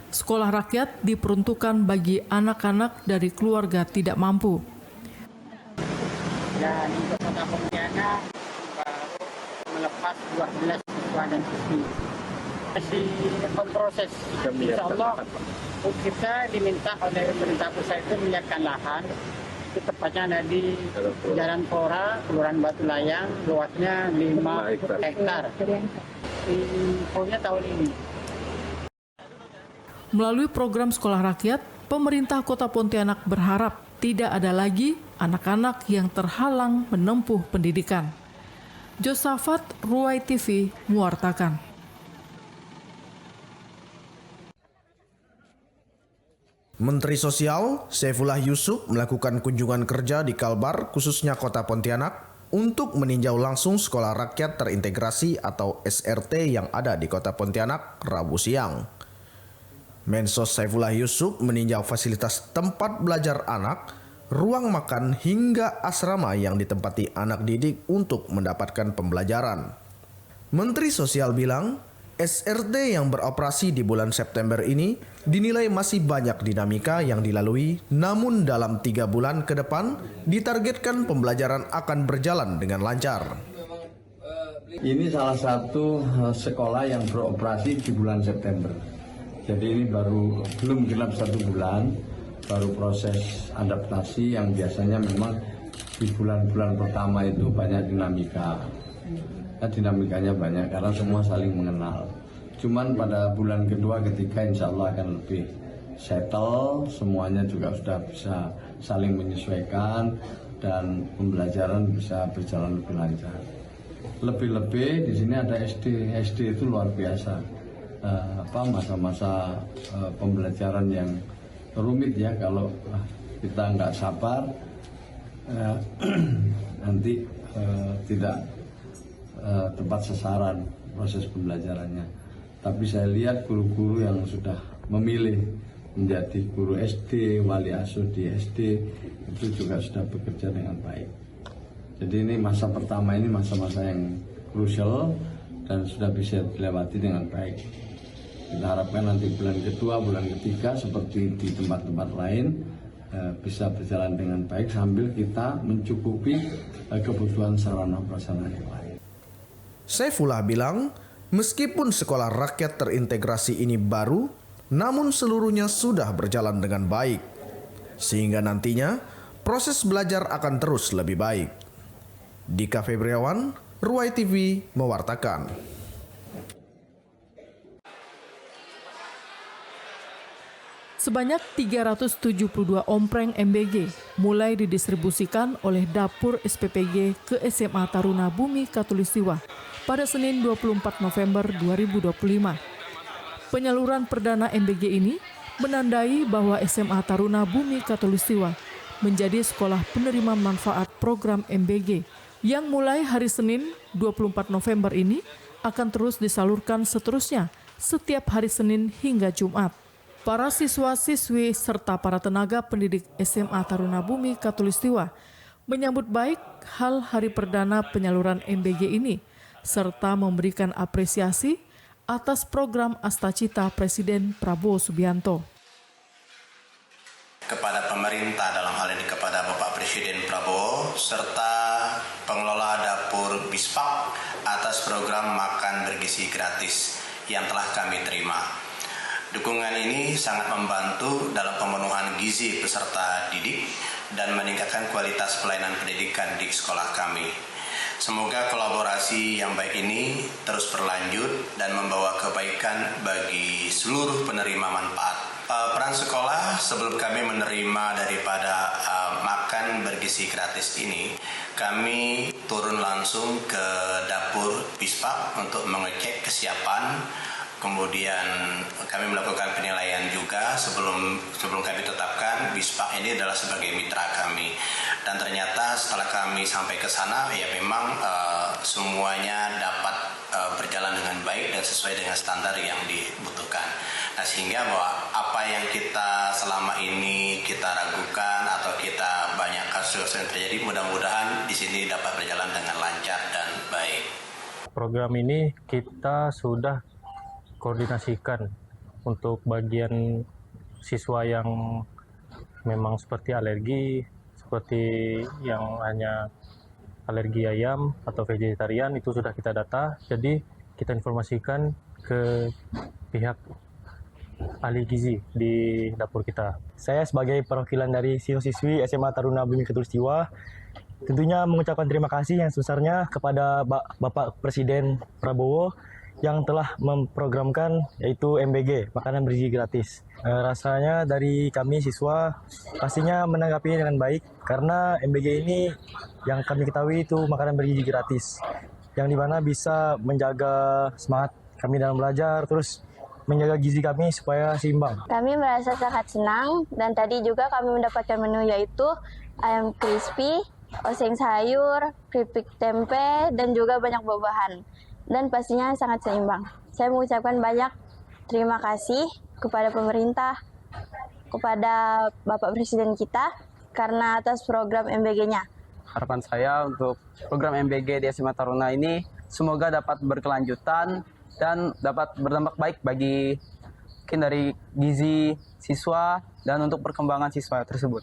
Sekolah rakyat diperuntukkan bagi anak-anak dari keluarga tidak mampu. Dan untuk Kota Pontianak baru melepas 12 siswa dan siswi. Masih memproses. Insya Allah kita diminta oleh pemerintah pusat itu menyiapkan lahan. Itu tepatnya ada di Jalan Flora, Kelurahan Batu Layang, luasnya 5 hektar. Infonya tahun ini. Melalui program sekolah rakyat, pemerintah Kota Pontianak berharap tidak ada lagi anak-anak yang terhalang menempuh pendidikan. Josafat, Ruai TV, mewartakan. Menteri Sosial Saifullah Yusuf melakukan kunjungan kerja di Kalbar, khususnya Kota Pontianak, untuk meninjau langsung sekolah rakyat terintegrasi atau SRT yang ada di Kota Pontianak Rabu siang. Mensos Saifullah Yusuf meninjau fasilitas tempat belajar anak, ruang makan hingga asrama yang ditempati anak didik untuk mendapatkan pembelajaran. Menteri Sosial bilang, SRT yang beroperasi di bulan September ini dinilai masih banyak dinamika yang dilalui, namun dalam 3 bulan ke depan ditargetkan pembelajaran akan berjalan dengan lancar. Ini salah satu sekolah yang beroperasi di bulan September. Jadi ini belum genap 1 bulan, baru proses adaptasi yang biasanya memang di bulan-bulan pertama itu banyak dinamika. Dinamikanya banyak karena semua saling mengenal. Cuman pada bulan kedua, ketiga insya Allah akan lebih settle, semuanya juga sudah bisa saling menyesuaikan dan pembelajaran bisa berjalan lebih lancar. Lebih-lebih di sini ada SD. SD itu luar biasa. Masa-masa pembelajaran yang rumit ya, kalau kita nggak sabar nanti tidak tepat sasaran proses pembelajarannya. Tapi saya lihat guru-guru yang sudah memilih menjadi guru SD, wali asuh di SD, itu juga sudah bekerja dengan baik. Jadi ini masa pertama ini masa-masa yang krusial dan sudah bisa dilewati dengan baik. Kita harapkan nanti bulan kedua, bulan ketiga seperti di tempat-tempat lain bisa berjalan dengan baik sambil kita mencukupi kebutuhan sarana prasarana yang lain. Saifullah bilang, meskipun sekolah rakyat terintegrasi ini baru, namun seluruhnya sudah berjalan dengan baik. Sehingga nantinya proses belajar akan terus lebih baik. Dika Febriawan, Ruai TV mewartakan. Sebanyak 372 ompreng MBG mulai didistribusikan oleh Dapur SPPG ke SMA Taruna Bumi Katulistiwa pada Senin 24 November 2025. Penyaluran perdana MBG ini menandai bahwa SMA Taruna Bumi Katulistiwa menjadi sekolah penerima manfaat program MBG yang mulai hari Senin 24 November ini akan terus disalurkan seterusnya setiap hari Senin hingga Jumat. Para siswa-siswi serta para tenaga pendidik SMA Taruna Bumi Katulistiwa menyambut baik hal hari perdana penyaluran MBG ini, serta memberikan apresiasi atas program Astacita Presiden Prabowo Subianto. Kepada pemerintah, dalam hal ini kepada Bapak Presiden Prabowo, serta pengelola dapur Bispak atas program makan bergizi gratis yang telah kami terima. Dukungan ini sangat membantu dalam pemenuhan gizi peserta didik dan meningkatkan kualitas pelayanan pendidikan di sekolah kami. Semoga kolaborasi yang baik ini terus berlanjut dan membawa kebaikan bagi seluruh penerima manfaat. Peran sekolah sebelum kami menerima daripada makan bergizi gratis ini, kami turun langsung ke dapur Bispak untuk mengecek kesiapan. Kemudian kami melakukan penilaian juga sebelum kami tetapkan Bispak ini adalah sebagai mitra kami. Dan ternyata setelah kami sampai ke sana, ya memang semuanya dapat berjalan dengan baik dan sesuai dengan standar yang dibutuhkan. Nah, sehingga bahwa apa yang kita selama ini kita ragukan atau kita banyak kasus yang terjadi, mudah-mudahan di sini dapat berjalan dengan lancar dan baik. Program ini kita sudah koordinasikan untuk bagian siswa yang memang seperti alergi, seperti yang hanya alergi ayam atau vegetarian, itu sudah kita data. Jadi kita informasikan ke pihak ahli gizi di dapur kita. Saya sebagai perwakilan dari siswa-siswi SMA Taruna Bumi Katulistiwa tentunya mengucapkan terima kasih yang sebesarnya kepada Bapak Presiden Prabowo yang telah memprogramkan yaitu MBG, makanan bergizi gratis. Rasanya dari kami siswa pastinya menanggapinya dengan baik karena MBG ini yang kami ketahui itu makanan bergizi gratis yang dimana bisa menjaga semangat kami dalam belajar, terus menjaga gizi kami supaya seimbang. Kami merasa sangat senang dan tadi juga kami mendapatkan menu yaitu ayam crispy, oseng sayur, keripik tempe, dan juga banyak buah-buahan. Dan pastinya sangat seimbang. Saya mengucapkan banyak terima kasih kepada pemerintah, kepada Bapak Presiden kita karena atas program MBG-nya. Harapan saya untuk program MBG di SMA Taruna ini semoga dapat berkelanjutan dan dapat berdampak baik bagi dari gizi siswa dan untuk perkembangan siswa tersebut.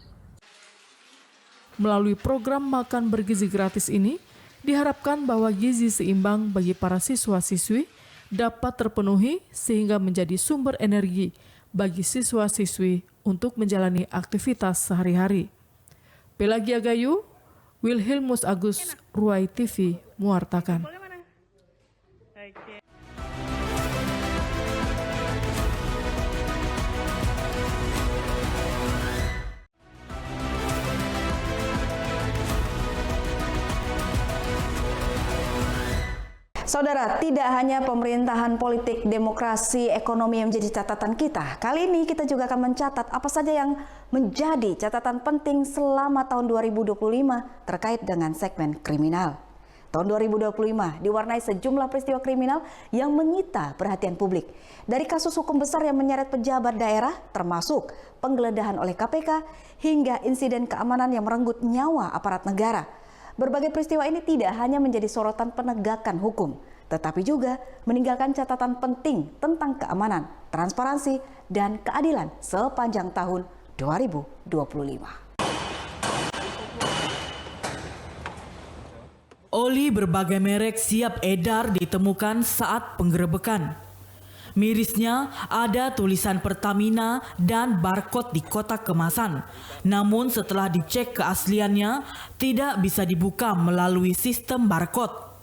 Melalui program makan bergizi gratis ini, diharapkan bahwa gizi seimbang bagi para siswa-siswi dapat terpenuhi sehingga menjadi sumber energi bagi siswa-siswi untuk menjalani aktivitas sehari-hari. Pelagia Gayu, Wilhelmus Agus, Ruai TV, mewartakan. Saudara, tidak hanya pemerintahan politik, demokrasi, ekonomi yang menjadi catatan kita. Kali ini kita juga akan mencatat apa saja yang menjadi catatan penting selama tahun 2025 terkait dengan segmen kriminal. Tahun 2025 diwarnai sejumlah peristiwa kriminal yang menyita perhatian publik. Dari kasus hukum besar yang menyeret pejabat daerah, termasuk penggeledahan oleh KPK, hingga insiden keamanan yang merenggut nyawa aparat negara. Berbagai peristiwa ini tidak hanya menjadi sorotan penegakan hukum, tetapi juga meninggalkan catatan penting tentang keamanan, transparansi, dan keadilan sepanjang tahun 2025. Oli berbagai merek siap edar ditemukan saat penggerebekan. Mirisnya ada tulisan Pertamina dan barcode di kotak kemasan. Namun setelah dicek keasliannya tidak bisa dibuka melalui sistem barcode.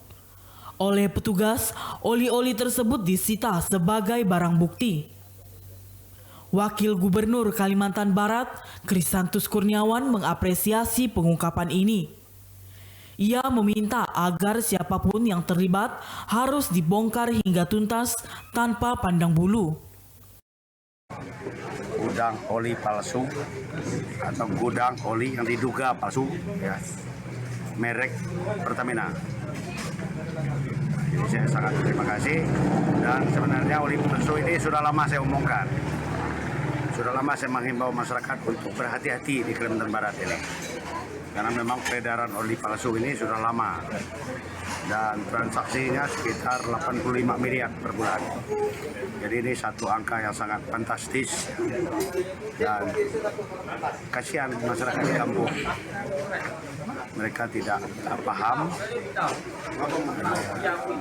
Oleh petugas, oli-oli tersebut disita sebagai barang bukti. Wakil Gubernur Kalimantan Barat, Krisantus Kurniawan mengapresiasi pengungkapan ini. Ia meminta agar siapapun yang terlibat harus dibongkar hingga tuntas tanpa pandang bulu. Gudang oli palsu atau gudang oli yang diduga palsu, ya, merek Pertamina. Jadi saya sangat terima kasih, dan sebenarnya oli palsu ini sudah lama saya omongkan. Sudah lama saya menghimbau masyarakat untuk berhati-hati di Kalimantan Barat ini. Karena memang peredaran oli palsu ini sudah lama dan transaksinya sekitar 85 miliar per bulan. Jadi ini satu angka yang sangat fantastis dan kasihan masyarakat di kampung. Mereka tidak paham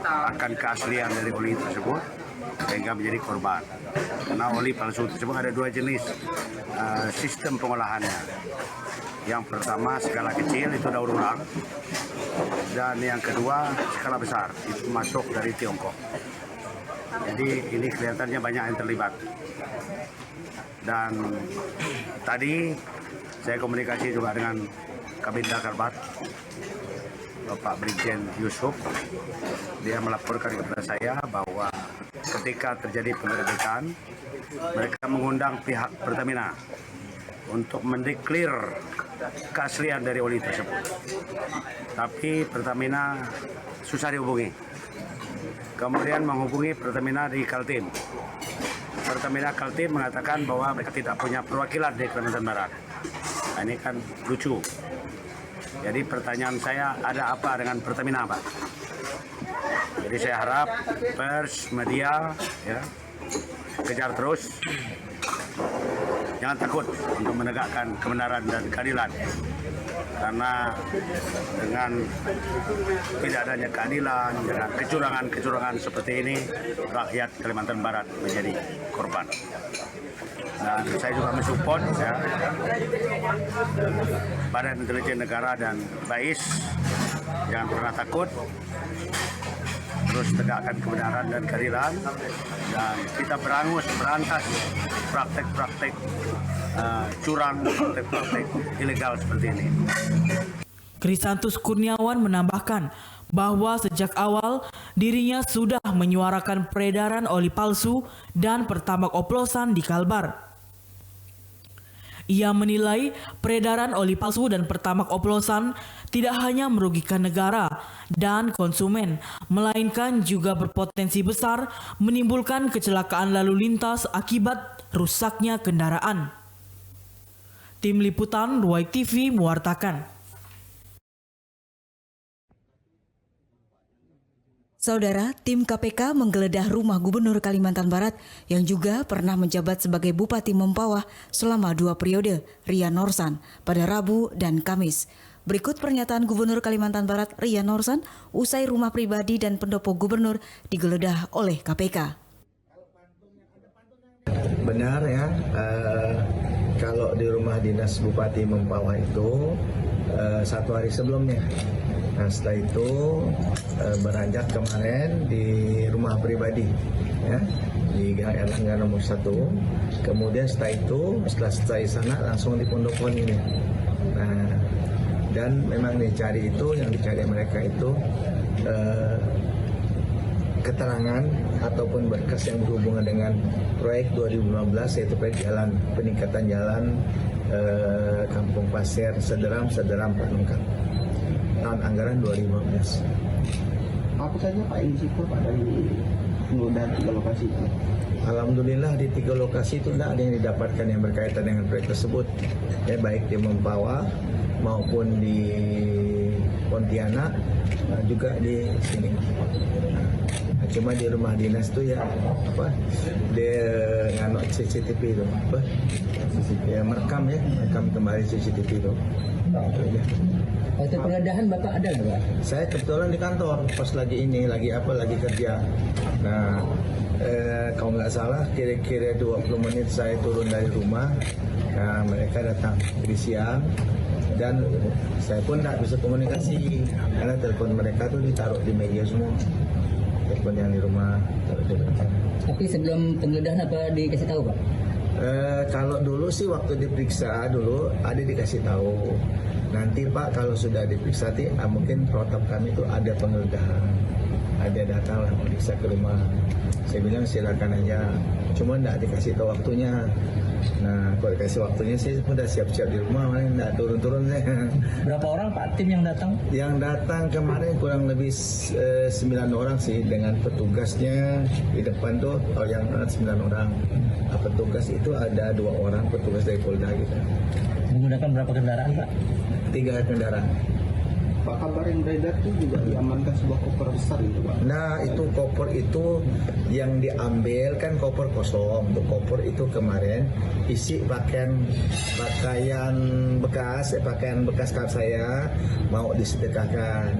akan keaslian dari oli tersebut sehingga menjadi korban. Karena oli palsu tersebut ada dua jenis sistem pengolahannya. Yang pertama skala kecil itu daur ulang, dan yang kedua skala besar itu masuk dari Tiongkok. Jadi ini kelihatannya banyak yang terlibat. Dan tadi saya komunikasi juga dengan Kabinda Kalbar, Bapak Brigjen Yusuf. Dia melaporkan kepada saya bahwa ketika terjadi penggerebekan, mereka mengundang pihak Pertamina untuk mendeklir keaslian dari oli tersebut. Tapi Pertamina susah dihubungi. Kemudian menghubungi Pertamina di Kaltim. Pertamina Kaltim mengatakan bahwa mereka tidak punya perwakilan di Kalimantan Barat. Nah, ini kan lucu. Jadi pertanyaan saya, ada apa dengan Pertamina, Pak? Jadi saya harap pers, media, ya, kejar terus. Jangan takut untuk menegakkan kebenaran dan keadilan. Karena dengan tidak adanya keadilan, dengan kecurangan-kecurangan seperti ini, rakyat Kalimantan Barat menjadi korban. Dan saya juga mensupport, ya, Badan Intelijen Negara dan BAIS, jangan pernah takut, terus tegakkan kebenaran dan keadilan, dan kita berantas praktek-praktek curang, praktek-praktek ilegal seperti ini. Krisantus Kurniawan menambahkan bahwa sejak awal dirinya sudah menyuarakan peredaran oli palsu dan pertamax oplosan di Kalbar. Ia menilai peredaran oli palsu dan pertamax oplosan tidak hanya merugikan negara dan konsumen, melainkan juga berpotensi besar menimbulkan kecelakaan lalu lintas akibat rusaknya kendaraan. Tim Liputan Ruai TV mewartakan. Saudara, tim KPK menggeledah rumah Gubernur Kalimantan Barat yang juga pernah menjabat sebagai Bupati Mempawah selama 2 periode, Rian Norsan, pada Rabu dan Kamis. Berikut pernyataan Gubernur Kalimantan Barat Rian Norsan usai rumah pribadi dan pendopo gubernur digeledah oleh KPK. Benar ya, kalau di rumah dinas Bupati Mempawah itu 1 hari sebelumnya. Nah, setelah itu beranjak kemarin di rumah pribadi, ya, di Gang Erlangga nomor 1. Kemudian setelah itu, setelah selesai sana langsung di Pondokon ini. Nah, dan memang dicari itu, yang dicari mereka itu keterangan ataupun berkas yang berhubungan dengan proyek 2015, yaitu proyek jalan peningkatan jalan Kampung Pasir Sederam Pak Nungkang tahun anggaran 2015. Apa saja Pak yang disita Pak dari penggeledahan 3 lokasi itu? Alhamdulillah di 3 lokasi itu tidak ada yang didapatkan yang berkaitan dengan proyek tersebut, ya, baik di Mempawah maupun di Pontianak, juga di sini. Cuma di rumah dinas tuh ya apa dia nganok CCTV itu apa ya merekam kembali CCTV itu. Waktu penggeledahan Bapak ada nggak Pak? Saya kebetulan di kantor pas lagi kerja. Nah kalau nggak salah kira-kira 20 menit saya turun dari rumah. Nah, mereka datang di siang dan saya pun nggak bisa komunikasi karena telepon mereka tuh ditaruh di meja semua. Telepon yang di rumah taruh di belakang. Tapi sebelum penggeledahan apa dikasih tahu Pak? Kalau dulu sih waktu diperiksa dulu ada dikasih tahu. Nanti Pak kalau sudah diperiksa mungkin protap kami itu ada penggeledahan. Ada datang lah periksa ke rumah. Saya bilang silakan aja. Cuma nggak dikasih tahu waktunya. Nah, kalau dikasih waktunya sih udah siap-siap di rumah, mana nggak turun-turun saya. Berapa orang Pak tim yang datang? Yang datang kemarin kurang lebih 9 orang sih dengan petugasnya di depan tuh yang 9 orang. Petugas itu ada 2 orang petugas dari Polda gitu. Menggunakan berapa kendaraan Pak? 3 kendaraan. Pak, kabar yang beredar itu juga diamankan sebuah koper besar gitu Pak. Nah itu koper itu yang diambil kan koper kosong. Untuk koper itu kemarin isi pakaian bekas saya mau disedekahkan.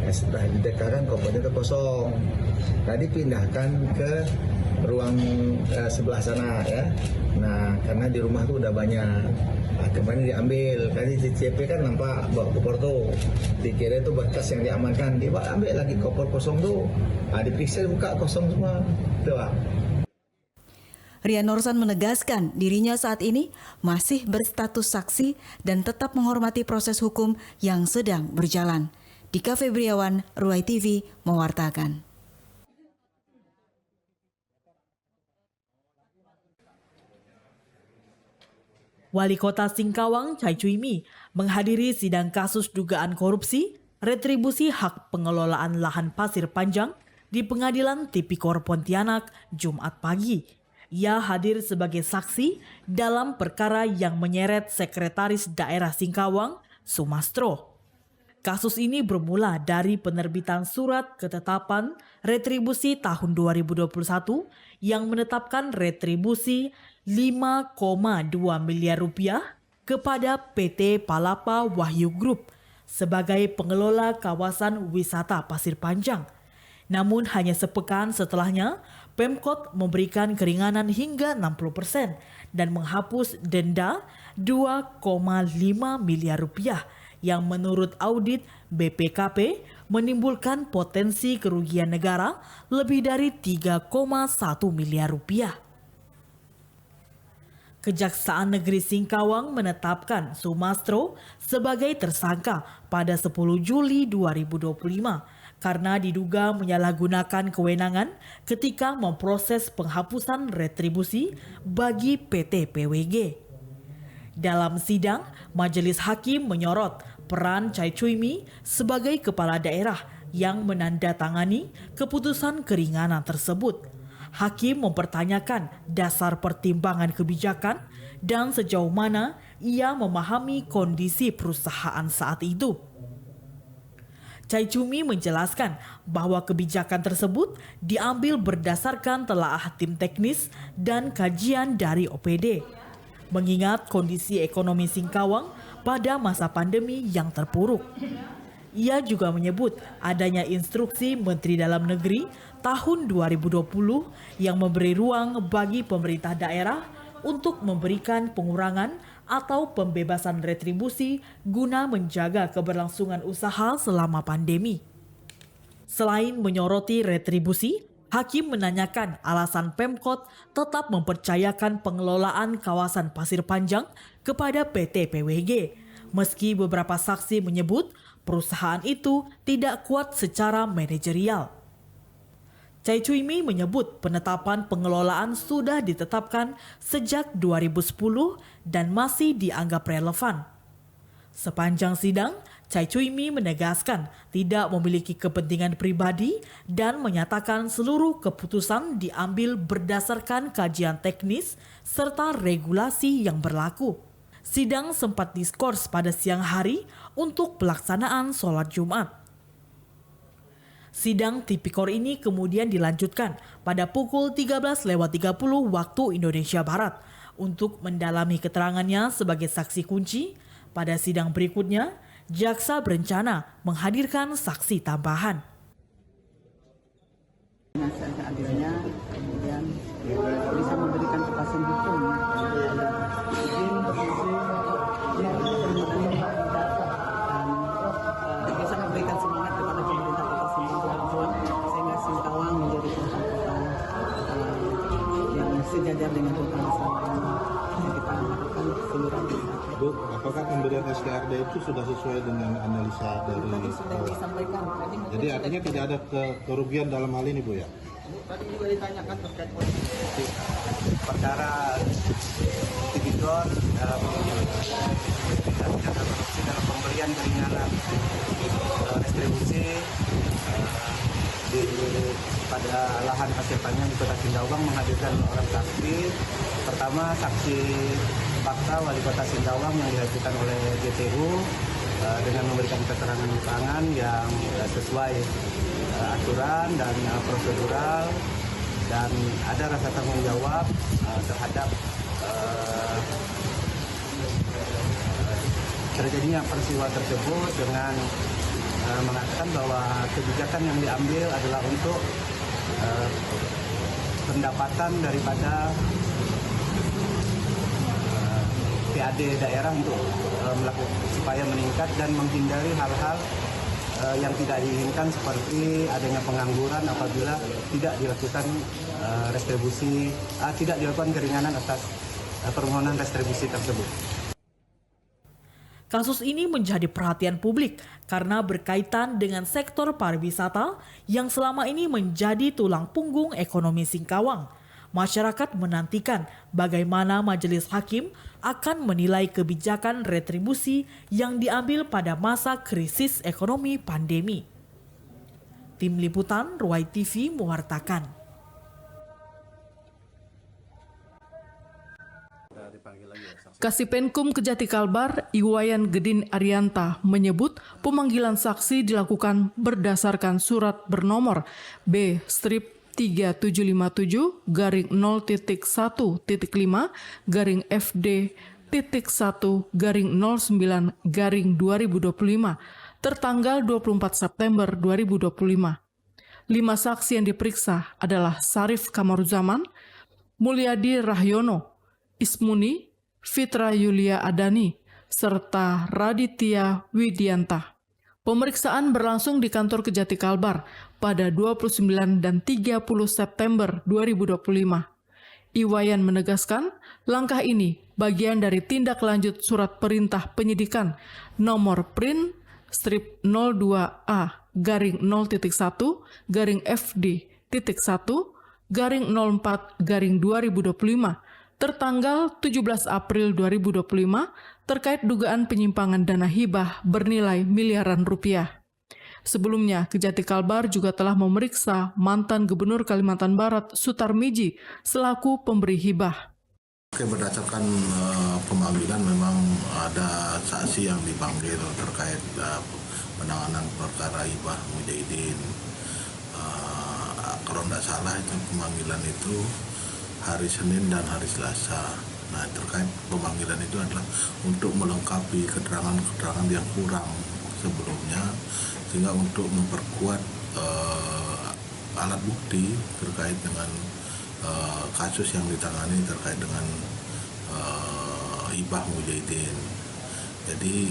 Setelah disedekahkan kopernya itu kosong. Nah dipindahkan ke ruang sebelah sana ya. Nah karena di rumah tuh udah banyak. Nah, kemarin diambil, tadi CCP kan nampak bawa koper tuh, dikira itu bekas yang diamankan, dia ambil lagi koper kosong tuh, nah, diperiksa buka kosong semua, tuh Pak. Rian Norsan menegaskan dirinya saat ini masih berstatus saksi dan tetap menghormati proses hukum yang sedang berjalan. Dika Febriawan, Ruai TV, mewartakan. Wali Kota Singkawang, Chai Cui-mi, menghadiri sidang kasus dugaan korupsi, retribusi hak pengelolaan lahan pasir panjang di Pengadilan Tipikor Pontianak, Jumat pagi. Ia hadir sebagai saksi dalam perkara yang menyeret Sekretaris Daerah Singkawang, Sumastro. Kasus ini bermula dari penerbitan surat ketetapan retribusi tahun 2021 yang menetapkan retribusi 5,2 miliar rupiah kepada PT Palapa Wahyu Group sebagai pengelola kawasan wisata Pasir Panjang. Namun hanya sepekan setelahnya, Pemkot memberikan keringanan hingga 60% dan menghapus denda 2,5 miliar rupiah yang menurut audit BPKP menimbulkan potensi kerugian negara lebih dari 3,1 miliar rupiah. Kejaksaan Negeri Singkawang menetapkan Sumastro sebagai tersangka pada 10 Juli 2025 karena diduga menyalahgunakan kewenangan ketika memproses penghapusan retribusi bagi PT PWG. Dalam sidang, Majelis Hakim menyorot peran Chai Cui-mi sebagai kepala daerah yang menandatangani keputusan keringanan tersebut. Hakim mempertanyakan dasar pertimbangan kebijakan dan sejauh mana ia memahami kondisi perusahaan saat itu. Chai Cui-mi menjelaskan bahwa kebijakan tersebut diambil berdasarkan telaah tim teknis dan kajian dari OPD. Mengingat kondisi ekonomi Singkawang pada masa pandemi yang terpuruk. Ia juga menyebut adanya instruksi Menteri Dalam Negeri tahun 2020 yang memberi ruang bagi pemerintah daerah untuk memberikan pengurangan atau pembebasan retribusi guna menjaga keberlangsungan usaha selama pandemi. Selain menyoroti retribusi, Hakim menanyakan alasan Pemkot tetap mempercayakan pengelolaan kawasan Pasir Panjang kepada PT PWG, meski beberapa saksi menyebut perusahaan itu tidak kuat secara manajerial. Chai Cui-mi menyebut penetapan pengelolaan sudah ditetapkan sejak 2010 dan masih dianggap relevan. Sepanjang sidang, Chai Cui-mi menegaskan tidak memiliki kepentingan pribadi dan menyatakan seluruh keputusan diambil berdasarkan kajian teknis serta regulasi yang berlaku. Sidang sempat diskors pada siang hari untuk pelaksanaan sholat Jumat. Sidang tipikor ini kemudian dilanjutkan pada pukul 13.30 waktu Indonesia Barat untuk mendalami keterangannya sebagai saksi kunci. Pada sidang berikutnya, jaksa berencana menghadirkan saksi tambahan. Seadilnya kemudian bisa memberikan kepastian hukum. Saya sangat berikan semangat kepada pemerintah Kota Singkawang sehingga Singkawang menjadi kota yang sejajar dengan kota selama ini. Kita harapkan seluruh Bu, apakah pemberian SKRD itu sudah sesuai dengan analisa dari sudah disampaikan. Jadi artinya tidak ada kerugian dalam hal ini, Bu ya? Tadi juga ditanyakan terkait perkara tipikor dalam pemberian keringanan restribusi pada lahan pasir panjang di Kota Singkawang menghadirkan orang saksi. Pertama, saksi fakta Wali Kota Singkawang yang dihadirkan oleh GTU dengan memberikan keterangan yang sesuai aturan dan prosedural, dan ada rasa tanggung jawab terhadap terjadinya peristiwa tersebut dengan mengatakan bahwa kebijakan yang diambil adalah untuk pendapatan daripada PAD daerah untuk melakukan supaya meningkat dan menghindari hal-hal yang tidak diinginkan seperti adanya pengangguran apabila tidak dilakukan tidak dilakukan keringanan atas permohonan restribusi tersebut. Kasus ini menjadi perhatian publik karena berkaitan dengan sektor pariwisata yang selama ini menjadi tulang punggung ekonomi Singkawang. Masyarakat menantikan bagaimana majelis hakim akan menilai kebijakan retribusi yang diambil pada masa krisis ekonomi pandemi. Tim Liputan Ruai TV mewartakan. Kasipenkum Kejati Kalbar, Iwayan Gedin Arianta menyebut pemanggilan saksi dilakukan berdasarkan surat bernomor B/371-0T1-5/FD.1-09/2025 tertanggal 24 September 2025. 5 saksi yang diperiksa adalah Sarif Kamaruzaman, Mulyadi Rahyono, Ismuni, Fitra Yulia Adani, serta Raditya Widianta. Pemeriksaan berlangsung di kantor Kejati Kalbar pada 29 dan 30 September 2025. Iwayan menegaskan langkah ini bagian dari tindak lanjut surat perintah penyidikan nomor print strip 02A/FD.1/04/2025 tertanggal 17 April 2025 terkait dugaan penyimpangan dana hibah bernilai miliaran rupiah. Sebelumnya, Kejati Kalbar juga telah memeriksa mantan Gubernur Kalimantan Barat Sutarmiji selaku pemberi hibah. Oke, berdasarkan pemanggilan memang ada saksi yang dipanggil terkait penanganan perkara hibah Mujahidin. Kalau tidak salah itu pemanggilan itu hari Senin dan hari Selasa. Nah, terkait pemanggilan itu adalah untuk melengkapi keterangan-keterangan yang kurang sebelumnya, sehingga untuk memperkuat alat bukti terkait dengan kasus yang ditangani terkait dengan hibah Mujahidin. Jadi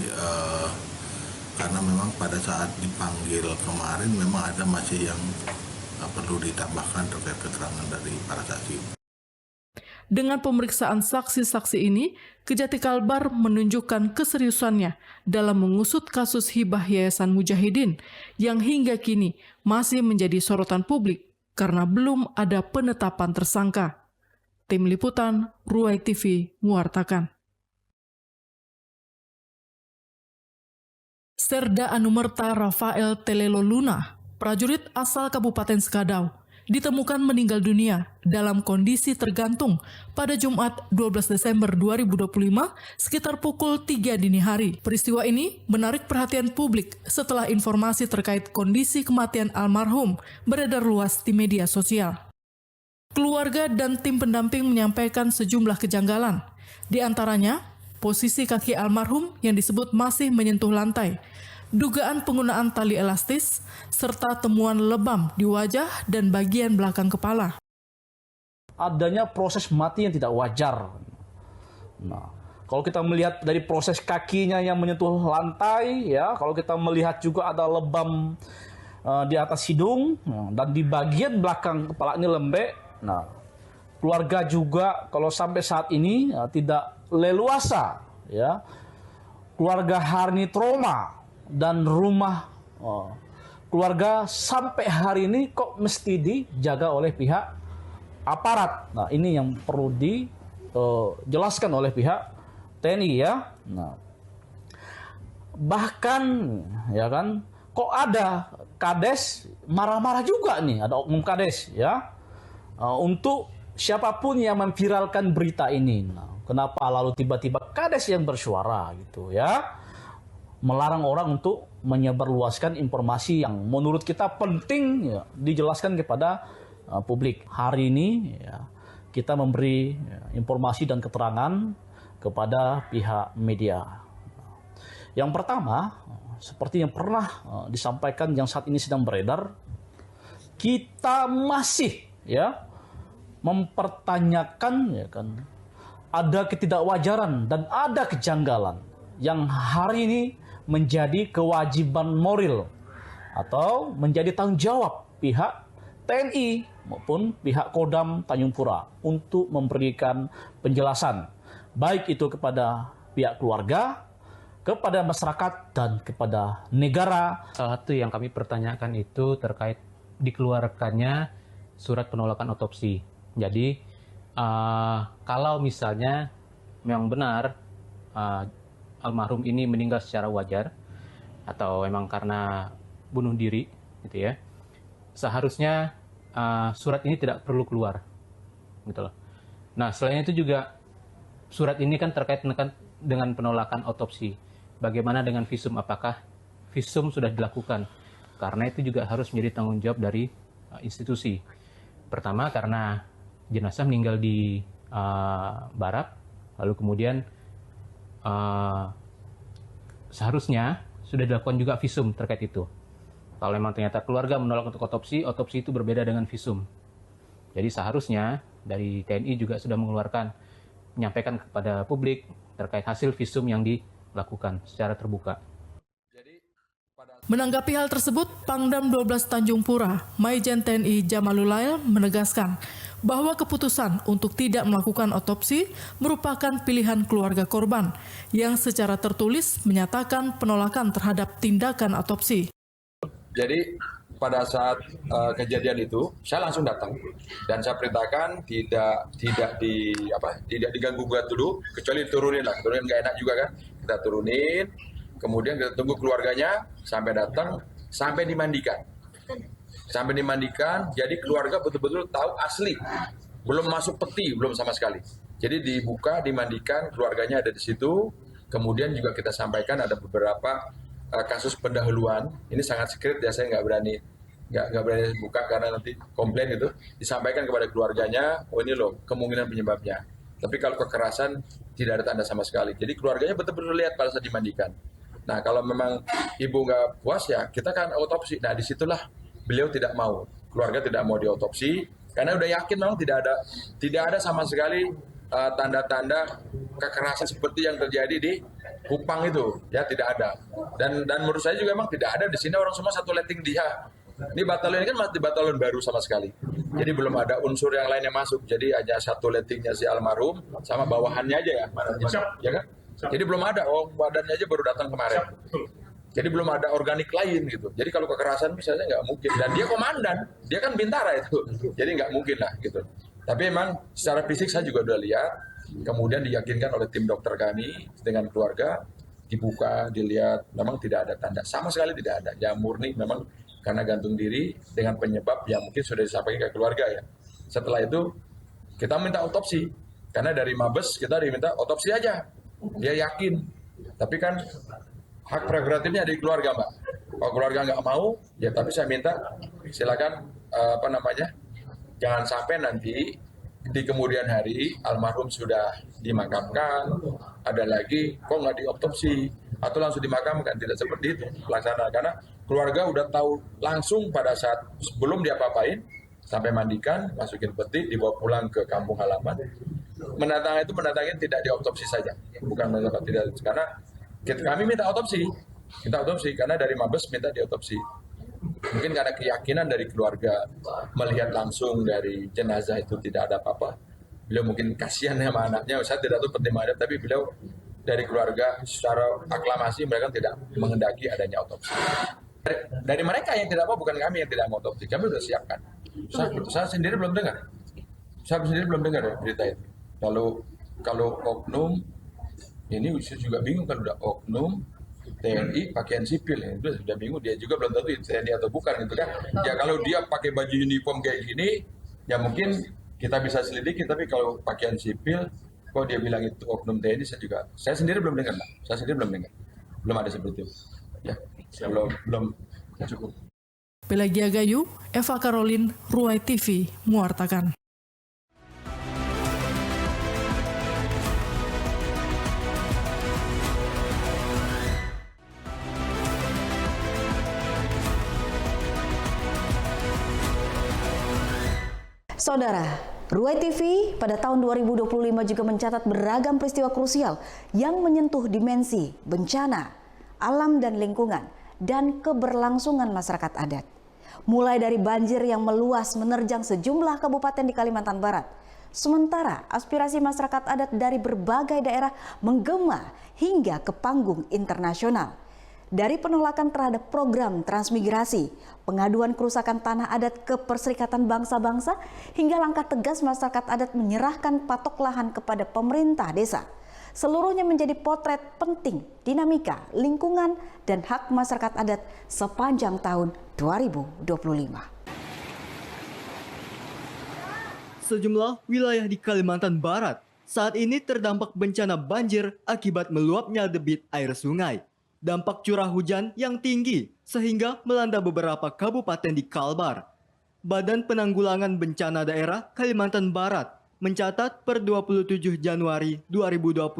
karena memang pada saat dipanggil kemarin memang ada masih yang perlu ditambahkan terkait keterangan dari para saksi. Dengan pemeriksaan saksi-saksi ini, Kejati Kalbar menunjukkan keseriusannya dalam mengusut kasus hibah Yayasan Mujahidin yang hingga kini masih menjadi sorotan publik karena belum ada penetapan tersangka. Tim Liputan Ruai TV mewartakan. Serda Anumerta Rafael Telelo Luna, prajurit asal Kabupaten Skadau, ditemukan meninggal dunia dalam kondisi tergantung pada Jumat 12 Desember 2025 sekitar pukul 3 dini hari. Peristiwa ini menarik perhatian publik setelah informasi terkait kondisi kematian almarhum beredar luas di media sosial. Keluarga dan tim pendamping menyampaikan sejumlah kejanggalan. Di antaranya, posisi kaki almarhum yang disebut masih menyentuh lantai, dugaan penggunaan tali elastis, serta temuan lebam di wajah dan bagian belakang kepala. Adanya proses mati yang tidak wajar. Nah, kalau kita melihat dari proses kakinya yang menyentuh lantai, ya, kalau kita melihat juga ada lebam di atas hidung, dan di bagian belakang kepala ini lembek. Nah, keluarga juga kalau sampai saat ini tidak leluasa, ya. Keluarga hari ini trauma. Dan rumah keluarga sampai hari ini kok mesti dijaga oleh pihak aparat. Nah, ini yang perlu dijelaskan oleh pihak TNI, ya. Nah, bahkan ya kan, kok ada kades marah-marah juga nih, ada oknum kades, ya, untuk siapapun yang memviralkan berita ini. Nah, kenapa lalu tiba-tiba kades yang bersuara gitu, ya? Melarang orang untuk menyebarluaskan informasi yang menurut kita penting, ya, dijelaskan kepada publik. Hari ini, ya, kita memberi informasi dan keterangan kepada pihak media. Yang pertama, seperti yang pernah disampaikan yang saat ini sedang beredar, kita masih, ya, mempertanyakan, ya kan, ada ketidakwajaran dan ada kejanggalan yang hari ini menjadi kewajiban moral atau menjadi tanggung jawab pihak TNI maupun pihak Kodam Tanjung Pura untuk memberikan penjelasan, baik itu kepada pihak keluarga, kepada masyarakat, dan kepada negara. Salah satu yang kami pertanyakan itu terkait dikeluarkannya surat penolakan otopsi. Jadi kalau misalnya memang benar almarhum ini meninggal secara wajar atau memang karena bunuh diri, gitu ya, seharusnya surat ini tidak perlu keluar, gitu loh. Nah, selain itu juga surat ini kan terkait dengan penolakan otopsi. Bagaimana dengan visum? Apakah visum sudah dilakukan? Karena itu juga harus menjadi tanggung jawab dari institusi. Pertama, karena jenazah meninggal di barak, lalu kemudian seharusnya sudah dilakukan juga visum terkait itu. Kalau memang ternyata keluarga menolak untuk otopsi, otopsi itu berbeda dengan visum. Jadi seharusnya dari TNI juga sudah menyampaikan kepada publik terkait hasil visum yang dilakukan secara terbuka. Menanggapi hal tersebut, Pangdam 12 Tanjung Pura, Maijen TNI Jamalul Lail menegaskan bahwa keputusan untuk tidak melakukan otopsi merupakan pilihan keluarga korban yang secara tertulis menyatakan penolakan terhadap tindakan otopsi. Jadi pada saat kejadian itu saya langsung datang dan saya perintahkan tidak diganggu-gugat dulu, kecuali turunin nggak enak juga kan, kita turunin. Kemudian kita tunggu keluarganya sampai datang, sampai dimandikan. Jadi keluarga betul-betul tahu asli. Belum masuk peti, belum sama sekali. Jadi dibuka, dimandikan, keluarganya ada di situ. Kemudian juga kita sampaikan ada beberapa kasus pendahuluan. Ini sangat secret ya, saya nggak berani buka karena nanti komplain itu. Disampaikan kepada keluarganya, oh ini loh kemungkinan penyebabnya. Tapi kalau kekerasan tidak ada tanda sama sekali. Jadi keluarganya betul-betul lihat pada saat dimandikan. Nah, kalau memang ibu nggak puas ya kita kan otopsi. Nah, disitulah beliau tidak mau, keluarga tidak mau diotopsi karena udah yakin memang tidak ada sama sekali tanda-tanda kekerasan seperti yang terjadi di Kupang itu, ya tidak ada. Dan menurut saya juga memang tidak ada di sini orang semua satu letting dia. Ini batalion ini kan masih batalion baru sama sekali. Jadi belum ada unsur yang lain yang masuk. Jadi hanya satu lettingnya si almarhum sama bawahannya aja ya, ya kan? Jadi belum ada, badannya aja baru datang kemarin. Jadi belum ada organik lain gitu. Jadi kalau kekerasan misalnya nggak mungkin. Dan dia komandan, dia kan bintara itu. Jadi nggak mungkin lah gitu. Tapi memang secara fisik saya juga udah lihat. Kemudian diyakinkan oleh tim dokter kami dengan keluarga. Dibuka, dilihat, memang tidak ada tanda. Sama sekali tidak ada. Ya murni memang karena gantung diri dengan penyebab yang mungkin sudah disampaikan ke keluarga ya. Setelah itu kita minta otopsi, karena dari Mabes kita diminta otopsi aja. Dia yakin, tapi kan hak prerogatifnya dari keluarga, Mbak. Kalau keluarga nggak mau, ya tapi saya minta silakan jangan sampai nanti di kemudian hari almarhum sudah dimakamkan, ada lagi kok nggak diotopsi atau langsung dimakamkan. Tidak seperti itu pelaksanaan, karena keluarga udah tahu langsung pada saat sebelum dia apa-apain, sampai mandikan, masukin peti, dibawa pulang ke kampung halaman. Mendatangin tidak diotopsi saja, bukan tidak, karena kami minta otopsi karena dari Mabes minta diotopsi. Mungkin karena keyakinan dari keluarga melihat langsung dari jenazah itu tidak ada apa-apa. Beliau mungkin kasihan sama anaknya, saya tidak tahu pertimbangannya, tapi beliau dari keluarga secara aklamasi mereka tidak menghendaki adanya otopsi. Dari mereka yang tidak mau, bukan kami yang tidak mau otopsi, kami sudah siapkan. Saya sendiri belum dengar. Ya, berita itu. Kalau oknum, ini saya juga bingung kalau udah oknum TNI pakaian sipil, ya, itu sudah bingung, dia juga belum tahu TNI atau bukan gitu kan. Ya kalau dia pakai baju uniform kayak gini, ya mungkin kita bisa selidiki, tapi kalau pakaian sipil, kok dia bilang itu oknum TNI, saya sendiri belum dengar, Pak. Belum ada seperti itu. Ya, belum cukup. Pelagia Gayu, Eva Karolin, Ruai TV, mewartakan. Saudara, Ruai TV pada tahun 2025 juga mencatat beragam peristiwa krusial yang menyentuh dimensi bencana, alam dan lingkungan, dan keberlangsungan masyarakat adat. Mulai dari banjir yang meluas menerjang sejumlah kabupaten di Kalimantan Barat. Sementara aspirasi masyarakat adat dari berbagai daerah menggema hingga ke panggung internasional. Dari penolakan terhadap program transmigrasi, pengaduan kerusakan tanah adat ke Perserikatan Bangsa-Bangsa, hingga langkah tegas masyarakat adat menyerahkan patok lahan kepada pemerintah desa. Seluruhnya menjadi potret penting dinamika, lingkungan, dan hak masyarakat adat sepanjang tahun 2025. Sejumlah wilayah di Kalimantan Barat saat ini terdampak bencana banjir akibat meluapnya debit air sungai. Dampak curah hujan yang tinggi sehingga melanda beberapa kabupaten di Kalbar. Badan Penanggulangan Bencana Daerah Kalimantan Barat mencatat per 27 Januari 2025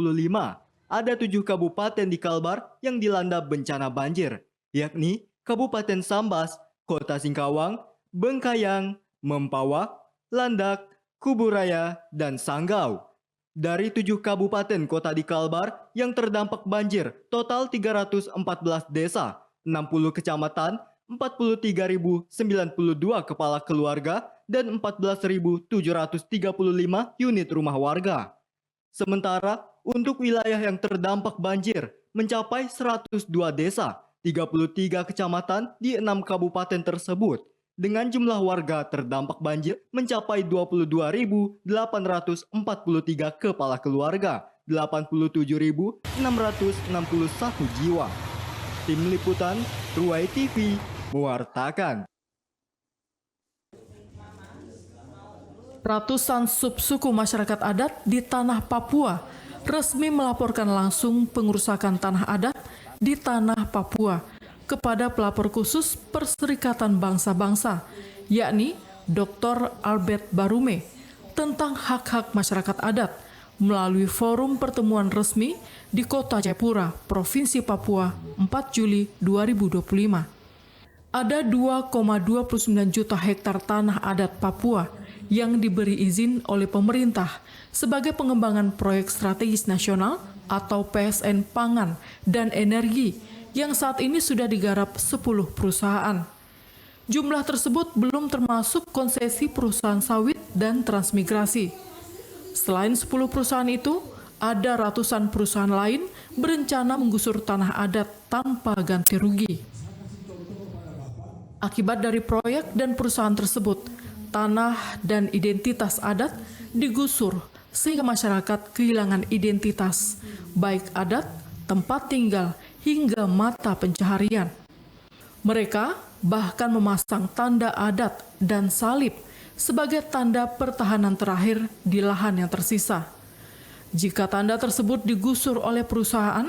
ada 7 kabupaten di Kalbar yang dilanda bencana banjir, yakni Kabupaten Sambas, Kota Singkawang, Bengkayang, Mempawah, Landak, Kuburaya, dan Sanggau. Dari 7 kabupaten kota di Kalbar yang terdampak banjir, total 314 desa, 60 kecamatan, 43.092 kepala keluarga, dan 14.735 unit rumah warga. Sementara, untuk wilayah yang terdampak banjir mencapai 102 desa, 33 kecamatan di 6 kabupaten tersebut, dengan jumlah warga terdampak banjir mencapai 22.843 kepala keluarga, 87.661 jiwa. Tim Liputan, Ruai TV, mewartakan. Ratusan subsuku masyarakat adat di tanah Papua resmi melaporkan langsung pengerusakan tanah adat di tanah Papua kepada pelapor khusus Perserikatan Bangsa-Bangsa, yakni Dr. Albert Barume, tentang hak-hak masyarakat adat melalui forum pertemuan resmi di Kota Jayapura, Provinsi Papua, 4 Juli 2025. Ada 2,29 juta hektar tanah adat Papua yang diberi izin oleh pemerintah sebagai pengembangan proyek strategis nasional atau PSN Pangan dan Energi yang saat ini sudah digarap 10 perusahaan. Jumlah tersebut belum termasuk konsesi perusahaan sawit dan transmigrasi. Selain 10 perusahaan itu, ada ratusan perusahaan lain berencana menggusur tanah adat tanpa ganti rugi. Akibat dari proyek dan perusahaan tersebut, tanah dan identitas adat digusur sehingga masyarakat kehilangan identitas, baik adat, tempat tinggal, hingga mata pencaharian. Mereka bahkan memasang tanda adat dan salib sebagai tanda pertahanan terakhir di lahan yang tersisa. Jika tanda tersebut digusur oleh perusahaan,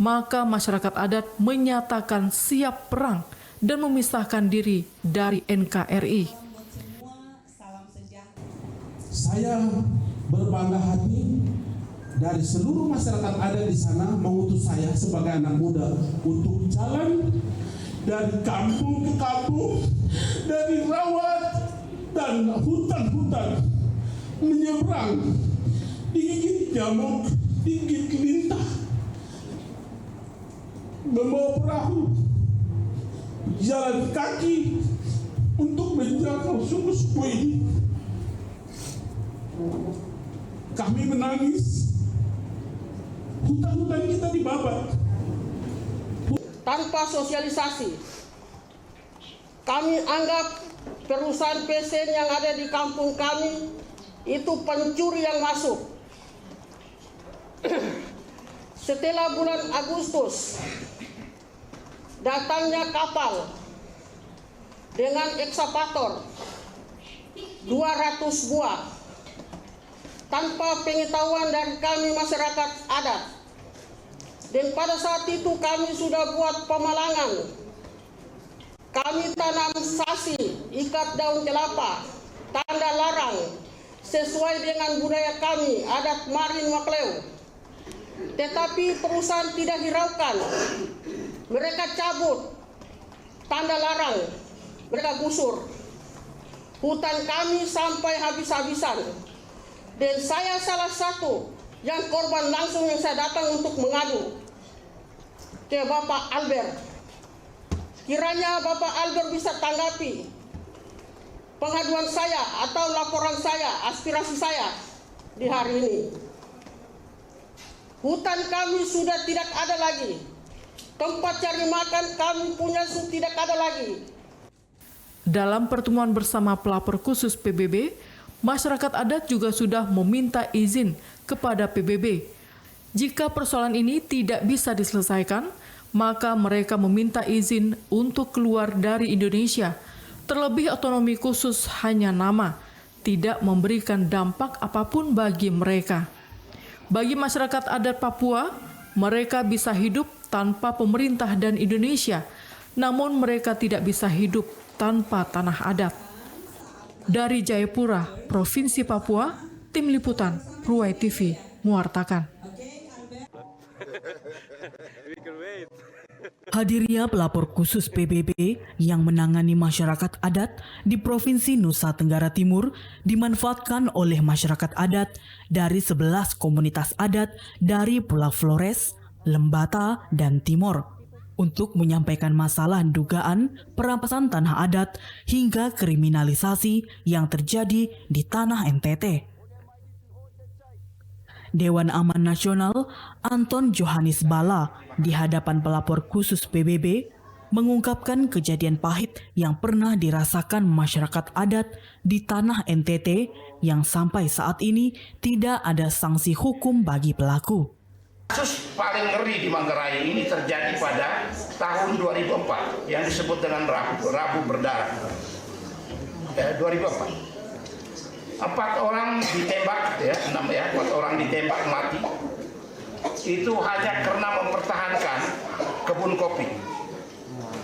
maka masyarakat adat menyatakan siap perang dan memisahkan diri dari NKRI. Saya berbangga hati dari seluruh masyarakat adat di sana mengutus saya sebagai anak muda untuk jalan dari kampung ke kampung, dari rawa dan hutan-hutan, menyeberang, digigit nyamuk, digigit lintah, membawa perahu, jalan kaki untuk menjaga suku-suku ini. Kami menangis, hutan-hutan kita dibabat. Tanpa sosialisasi, kami anggap perusahaan PSN yang ada di kampung kami itu pencuri yang masuk. Setelah bulan Agustus, datangnya kapal dengan ekskavator 200 buah tanpa pengetahuan dari kami masyarakat adat. Dan pada saat itu kami sudah buat pemalangan. Kami tanam sasi, ikat daun kelapa, tanda larang, sesuai dengan budaya kami, adat Marin Makleu. Tetapi perusahaan tidak hiraukan. Mereka cabut tanda larang, mereka gusur. Hutan kami sampai habis-habisan. Dan saya salah satu yang korban langsung yang saya datang untuk mengadu ke Bapak Albert. Kiranya Bapak Albert bisa tanggapi pengaduan saya atau laporan saya, aspirasi saya di hari ini. Hutan kami sudah tidak ada lagi. Tempat cari makan kami punya tidak ada lagi. Dalam pertemuan bersama pelapor khusus PBB, masyarakat adat juga sudah meminta izin kepada PBB. Jika persoalan ini tidak bisa diselesaikan, maka mereka meminta izin untuk keluar dari Indonesia. Terlebih otonomi khusus hanya nama, tidak memberikan dampak apapun bagi mereka. Bagi masyarakat adat Papua, mereka bisa hidup tanpa pemerintah dan Indonesia, namun mereka tidak bisa hidup tanpa tanah adat. Dari Jayapura, Provinsi Papua, Tim Liputan, Ruai TV, mewartakan. Hadirnya pelapor khusus PBB yang menangani masyarakat adat di Provinsi Nusa Tenggara Timur dimanfaatkan oleh masyarakat adat dari 11 komunitas adat dari Pulau Flores, Lembata, dan Timor untuk menyampaikan masalah dugaan perampasan tanah adat hingga kriminalisasi yang terjadi di tanah NTT. Dewan Aman Nasional Anton Johannes Bala di hadapan pelapor khusus PBB mengungkapkan kejadian pahit yang pernah dirasakan masyarakat adat di tanah NTT yang sampai saat ini tidak ada sanksi hukum bagi pelaku. Kasus paling ngeri di Manggarai ini terjadi pada tahun 2004 yang disebut dengan Rabu Berdarah. 2004. 4 orang ditembak, 4 orang ditembak mati. Itu hanya karena mempertahankan kebun kopi.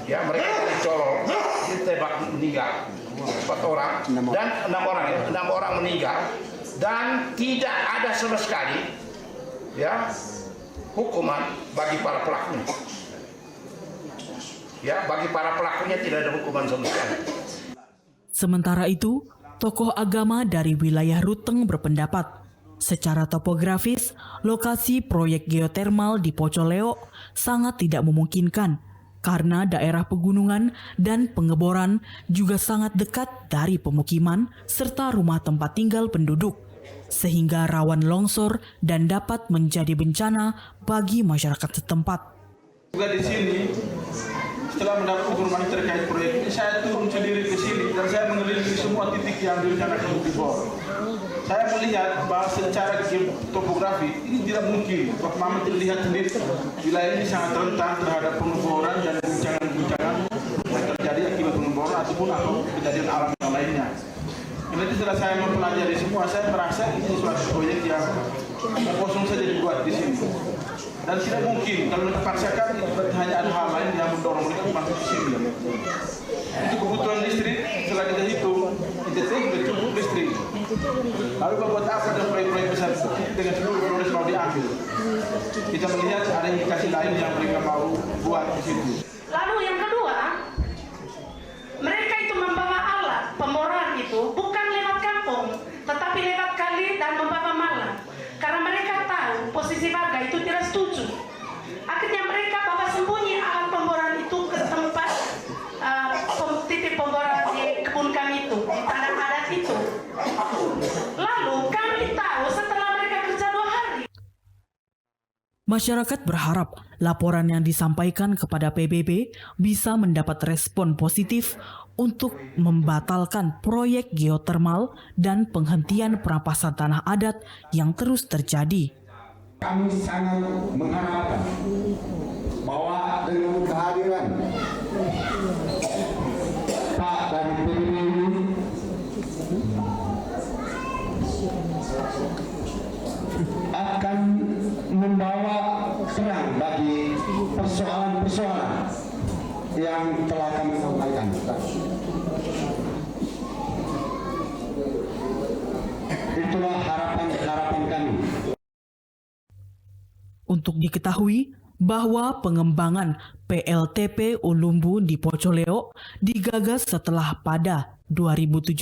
Ya, mereka dicorol, ditembak meninggal. 4 orang dan 6 orang meninggal dan tidak ada sama sekali hukuman bagi para pelakunya. Bagi para pelakunya tidak ada hukuman sama sekali. Sementara itu, tokoh agama dari wilayah Ruteng berpendapat, secara topografis, lokasi proyek geotermal di Pocoleo sangat tidak memungkinkan karena daerah pegunungan dan pengeboran juga sangat dekat dari pemukiman serta rumah tempat tinggal penduduk, sehingga rawan longsor dan dapat menjadi bencana bagi masyarakat setempat. Juga di sini, setelah mendapat informasi terkait proyek ini, saya turun sendiri ke sini dan saya mengelilingi semua titik yang direncanakan untuk dibor. Saya melihat bahwa secara topografi ini tidak mungkin. Pak Mamat terlihat sendiri, wilayah ini sangat rentan terhadap pengeboran dan guncangan-guncangan yang terjadi akibat ataupun kejadian alam yang lainnya. Nanti setelah saya mempelajari semua, saya merasa ini suatu proyek yang kosong saja dibuat di sini. Dan tidak mungkin kalau dipaksakan hanya ada hal lain yang mendorong mereka masuk ke sini. Untuk kebutuhan listrik, setelah kita hitung, kita sudah cukup listrik. Lalu buat apa dan proyek-proyek besar dengan seluruh Polres mau diambil? Kita melihat ada indikasi lain yang mereka mau buat di situ. Lalu yang kedua, mereka itu membawa alat pemboran itu bukan lewat kampung, tetapi lewat kali dan membawa malam. Karena mereka tahu posisi warga itu tidak setuju. Akhirnya mereka bawa sembunyi alat pemboran itu ke tempat titik pemboran di kebun kami itu, di tanah adat itu. Lalu kami tahu setelah mereka kerja 2 hari. Masyarakat berharap laporan yang disampaikan kepada PBB bisa mendapat respon positif untuk membatalkan proyek geotermal dan penghentian perampasan tanah adat yang terus terjadi. Kami sangat mengharapkan bahwa dengan kehadiran Pak dari PBB ini akan membawa terang bagi persoalan-persoalan yang telah kami sampaikan. Itulah harapan kami. Untuk diketahui bahwa pengembangan PLTP Ulumbu di Pocoleo digagas setelah pada 2017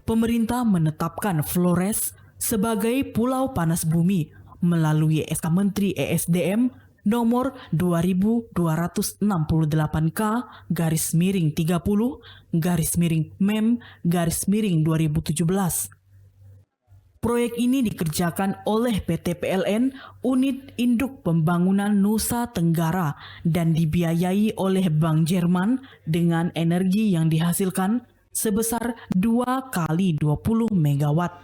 pemerintah menetapkan Flores sebagai Pulau Panas Bumi melalui SK Menteri ESDM nomor 22/30/MEM/2017. Proyek ini dikerjakan oleh PT PLN Unit Induk Pembangunan Nusa Tenggara dan dibiayai oleh Bank Jerman dengan energi yang dihasilkan sebesar 2 kali 20 megawatt.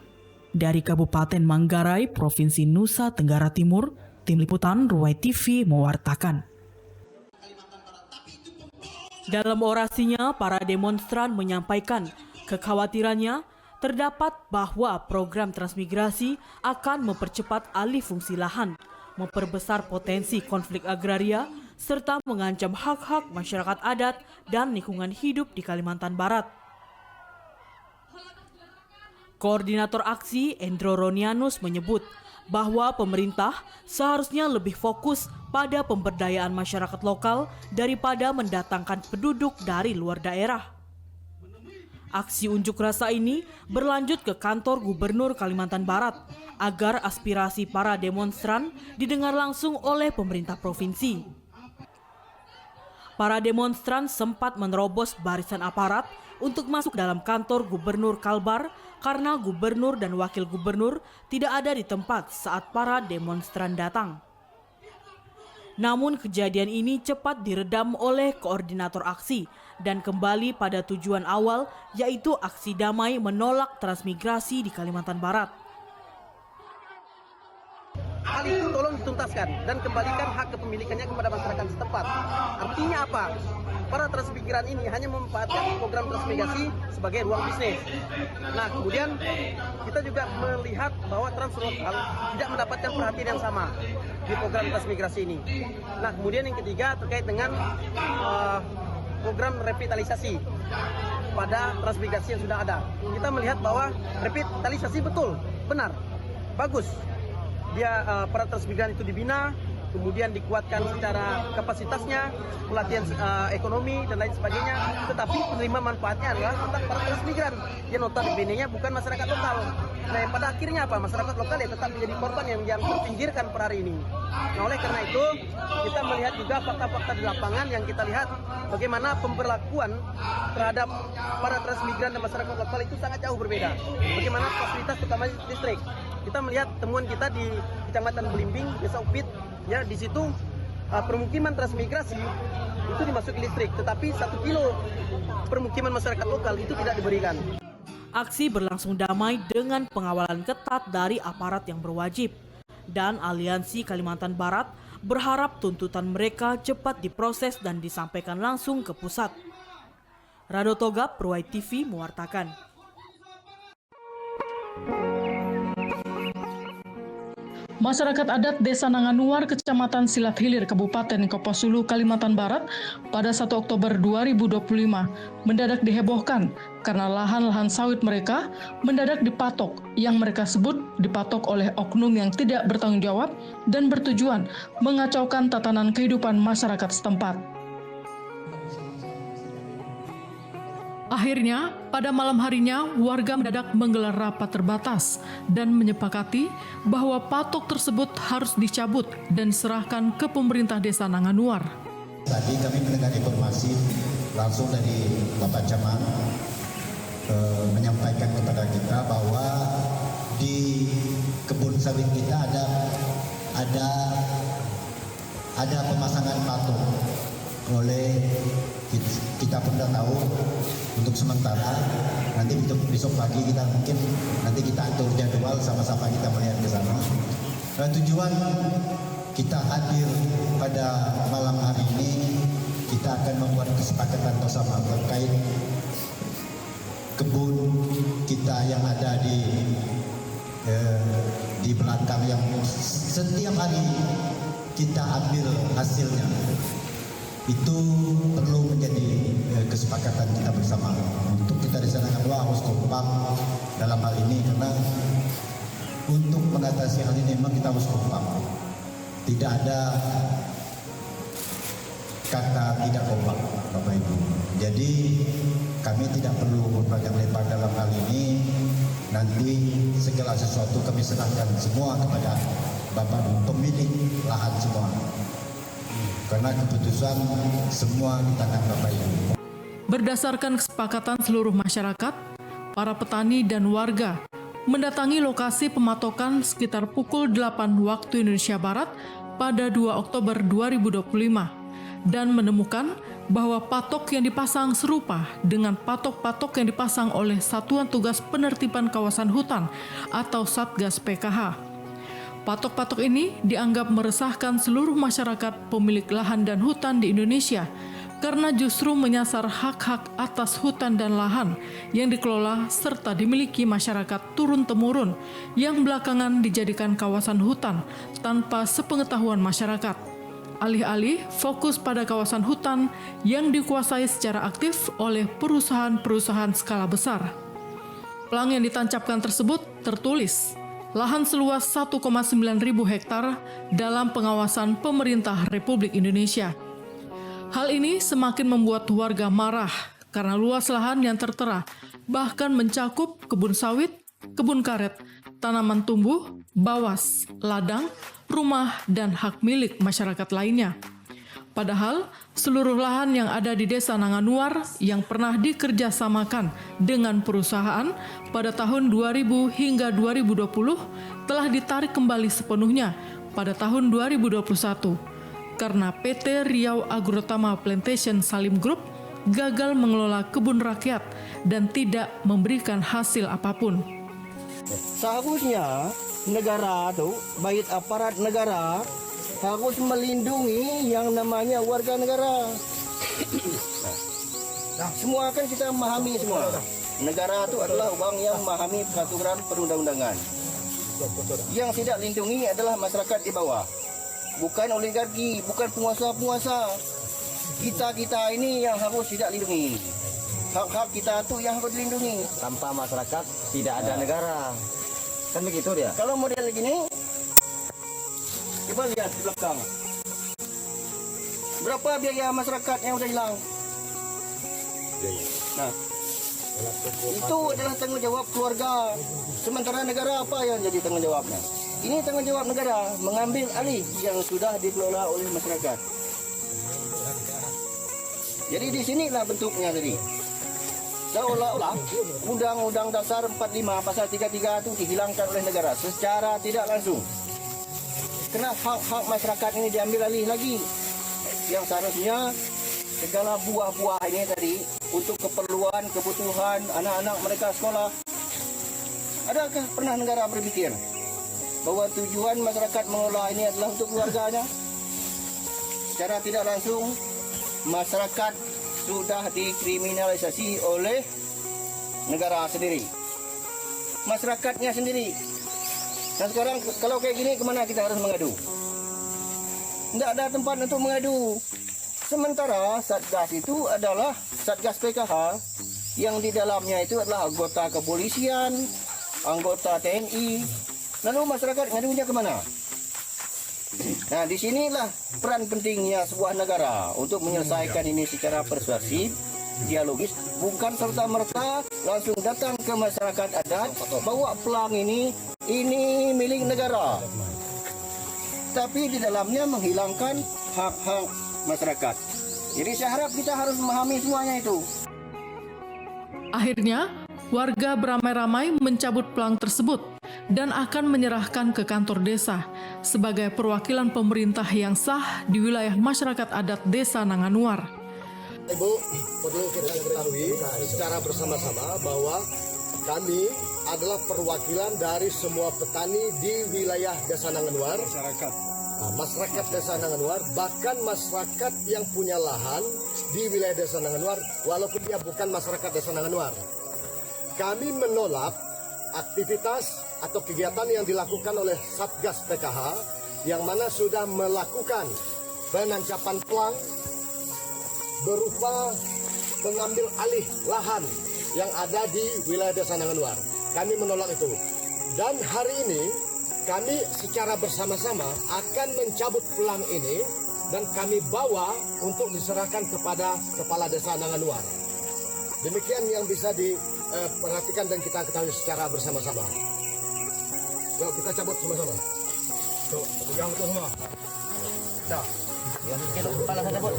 Dari Kabupaten Manggarai, Provinsi Nusa Tenggara Timur, Tim Liputan Ruai TV mewartakan. Dalam orasinya, para demonstran menyampaikan kekhawatirannya terdapat bahwa program transmigrasi akan mempercepat alih fungsi lahan, memperbesar potensi konflik agraria, serta mengancam hak-hak masyarakat adat dan lingkungan hidup di Kalimantan Barat. Koordinator aksi Endro Ronianus menyebut bahwa pemerintah seharusnya lebih fokus pada pemberdayaan masyarakat lokal daripada mendatangkan penduduk dari luar daerah. Aksi unjuk rasa ini berlanjut ke kantor Gubernur Kalimantan Barat agar aspirasi para demonstran didengar langsung oleh pemerintah provinsi. Para demonstran sempat menerobos barisan aparat untuk masuk dalam kantor Gubernur Kalbar karena gubernur dan wakil gubernur tidak ada di tempat saat para demonstran datang. Namun kejadian ini cepat diredam oleh koordinator aksi dan kembali pada tujuan awal, yaitu aksi damai menolak transmigrasi di Kalimantan Barat. Hal itu tolong dituntaskan dan kembalikan hak kepemilikannya kepada masyarakat setempat. Artinya apa? Para transmigran ini hanya memanfaatkan program transmigrasi sebagai ruang bisnis. Nah, kemudian kita juga melihat bahwa translokal tidak mendapatkan perhatian yang sama di program transmigrasi ini. Nah, kemudian yang ketiga terkait dengan program revitalisasi pada transmigrasi yang sudah ada. Kita melihat bahwa revitalisasi betul, benar, bagus. Dia para transmigran itu dibina, kemudian dikuatkan secara kapasitasnya, pelatihan ekonomi dan lain sebagainya. Tetapi penerima manfaatnya adalah tetap para transmigran yang notabene-nya bukan masyarakat lokal. Nah, yang pada akhirnya apa? Masyarakat lokal ya tetap menjadi korban yang terpinggirkan per hari ini. Nah, oleh karena itu kita melihat juga fakta-fakta di lapangan yang kita lihat bagaimana pemberlakuan terhadap para transmigran dan masyarakat lokal itu sangat jauh berbeda. Bagaimana fasilitas terutama listrik. Kita melihat temuan kita di Kecamatan Belimbing, Desa Upit, ya di situ permukiman transmigrasi itu dimasuki listrik, tetapi 1 kilo permukiman masyarakat lokal itu tidak diberikan. Aksi berlangsung damai dengan pengawalan ketat dari aparat yang berwajib, dan Aliansi Kalimantan Barat berharap tuntutan mereka cepat diproses dan disampaikan langsung ke pusat. Rano Togap, Ruai TV mewartakan. Masyarakat adat Desa Nanganuar, Kecamatan Silat Hilir, Kabupaten Kapuasulu, Kalimantan Barat pada 1 Oktober 2025 mendadak dihebohkan karena lahan-lahan sawit mereka mendadak dipatok, yang mereka sebut dipatok oleh oknum yang tidak bertanggung jawab dan bertujuan mengacaukan tatanan kehidupan masyarakat setempat. Akhirnya, pada malam harinya, warga mendadak menggelar rapat terbatas dan menyepakati bahwa patok tersebut harus dicabut dan diserahkan ke pemerintah Desa Nanganuar. Tadi kami mendengar informasi langsung dari Bapak Camat menyampaikan kepada kita bahwa di kebun sawit kita ada pemasangan patok. Oleh kita pun sudah tahu untuk sementara, nanti besok pagi kita mungkin nanti kita atur jadwal sama-sama kita melihat ke sana. Dan tujuan kita hadir pada malam hari ini, kita akan membuat kesepakatan bersama terkait kebun kita yang ada di belakang yang setiap hari kita ambil hasilnya. Itu perlu menjadi kesepakatan kita bersama. Untuk kita di sana harus kompak dalam hal ini, karena untuk mengatasi hal ini memang kita harus kompak. Tidak ada kata tidak kompak, Bapak Ibu. Jadi kami tidak perlu berpanjang lebar dalam hal ini. Nanti segala sesuatu kami serahkan semua kepada Bapak pemilik lahan semua. Karena keputusan semua di tangan Bapak Ibu. Berdasarkan kesepakatan seluruh masyarakat, para petani dan warga mendatangi lokasi pematokan sekitar pukul 8 waktu Indonesia Barat pada 2 Oktober 2025 dan menemukan bahwa patok yang dipasang serupa dengan patok-patok yang dipasang oleh Satuan Tugas Penertiban Kawasan Hutan atau Satgas PKH. Patok-patok ini dianggap meresahkan seluruh masyarakat pemilik lahan dan hutan di Indonesia karena justru menyasar hak-hak atas hutan dan lahan yang dikelola serta dimiliki masyarakat turun-temurun yang belakangan dijadikan kawasan hutan tanpa sepengetahuan masyarakat. Alih-alih fokus pada kawasan hutan yang dikuasai secara aktif oleh perusahaan-perusahaan skala besar. Pelang yang ditancapkan tersebut tertulis lahan seluas 1,9 ribu hektar dalam pengawasan pemerintah Republik Indonesia. Hal ini semakin membuat warga marah karena luas lahan yang tertera bahkan mencakup kebun sawit, kebun karet, tanaman tumbuh, bawas, ladang, rumah, dan hak milik masyarakat lainnya. Padahal, seluruh lahan yang ada di Desa Nanganuar yang pernah dikerjasamakan dengan perusahaan pada tahun 2000 hingga 2020 telah ditarik kembali sepenuhnya pada tahun 2021 karena PT Riau Agrotama Plantation Salim Group gagal mengelola kebun rakyat dan tidak memberikan hasil apapun. Seharusnya negara itu, baik aparat negara, harus melindungi yang namanya warga negara. Semua kan kita memahami semua. Negara itu adalah orang yang memahami peraturan perundang-undangan. Yang tidak lindungi adalah masyarakat di bawah. Bukan oligarki, bukan penguasa-penguasa. Kita ini yang harus tidak lindungi. Hak-hak kita itu yang harus dilindungi. Tanpa masyarakat tidak ada negara. Kan begitu dia. Kalau model gini, coba lihat di belakang. Berapa biaya masyarakat yang sudah hilang? Nah, itu adalah tanggung jawab keluarga. Sementara negara apa yang jadi tanggung jawabnya? Ini tanggung jawab negara mengambil alih yang sudah dikelola oleh masyarakat. Jadi di sinilah bentuknya tadi. Seolah-olah Undang-Undang Dasar 45 Pasal 33 itu dihilangkan oleh negara secara tidak langsung. Karena hak-hak masyarakat ini diambil alih lagi. Yang seharusnya segala buah-buah ini tadi untuk keperluan, kebutuhan anak-anak mereka sekolah. Adakah pernah negara berpikir bahwa tujuan masyarakat mengelola ini adalah untuk keluarganya? Secara tidak langsung, masyarakat sudah dikriminalisasi oleh negara sendiri, masyarakatnya sendiri. Nah sekarang kalau kayak gini kemana kita harus mengadu? Tidak ada tempat untuk mengadu. Sementara Satgas itu adalah Satgas PKH yang di dalamnya itu adalah anggota kepolisian, anggota TNI. Lalu masyarakat ngadunya kemana? Nah, disinilah peran pentingnya sebuah negara untuk menyelesaikan ini secara persuasif, dialogis, bukan serta-merta langsung datang ke masyarakat adat, bawa pelang ini milik negara. Tapi di dalamnya menghilangkan hak-hak masyarakat. Jadi saya harap kita harus memahami semuanya itu. Akhirnya, warga beramai-ramai mencabut pelang tersebut dan akan menyerahkan ke kantor desa sebagai perwakilan pemerintah yang sah di wilayah masyarakat adat Desa Nanganuar. Ibu, perlu kita ketahui secara bersama-sama bahwa kami adalah perwakilan dari semua petani di wilayah Desa Nanganuar. Masyarakat Desa Nanganuar, bahkan masyarakat yang punya lahan di wilayah Desa Nanganuar, walaupun dia bukan masyarakat Desa Nanganuar. Kami menolak aktivitas atau kegiatan yang dilakukan oleh Satgas PKH yang mana sudah melakukan penancapan pelang berupa mengambil alih lahan yang ada di wilayah Desa Nanganuar. Kami menolak itu. Dan hari ini kami secara bersama-sama akan mencabut pelang ini dan kami bawa untuk diserahkan kepada Kepala Desa Nanganuar. Demikian yang bisa diperhatikan dan kita ketahui secara bersama-sama. Yuk kita cabut sama-sama. Tuh, pegang itu semua. Dah. Yang kita kepala saya cabut.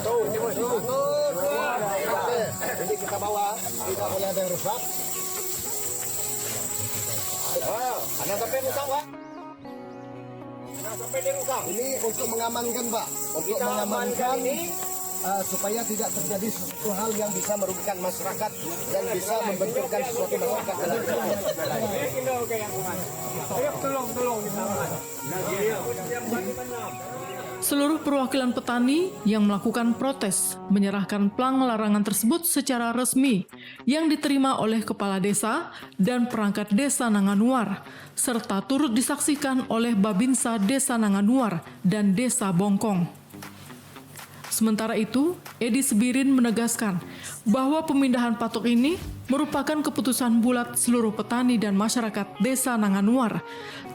Tuh. Ini kita bawa, tidak boleh ada yang rusak. Ada sampai rusak, Pak. Ada sampai dirusak. Ini untuk mengamankan, Pak. Untuk mengamankan ini supaya tidak terjadi sesuatu hal yang bisa merugikan masyarakat dan bisa membenturkan sesuatu masyarakat. Seluruh perwakilan petani yang melakukan protes menyerahkan pelang larangan tersebut secara resmi yang diterima oleh Kepala Desa dan perangkat Desa Nanganuar, serta turut disaksikan oleh Babinsa Desa Nanganuar dan Desa Bongkong. Sementara itu, Edi Sebirin menegaskan bahwa pemindahan patok ini merupakan keputusan bulat seluruh petani dan masyarakat Desa Nanganuar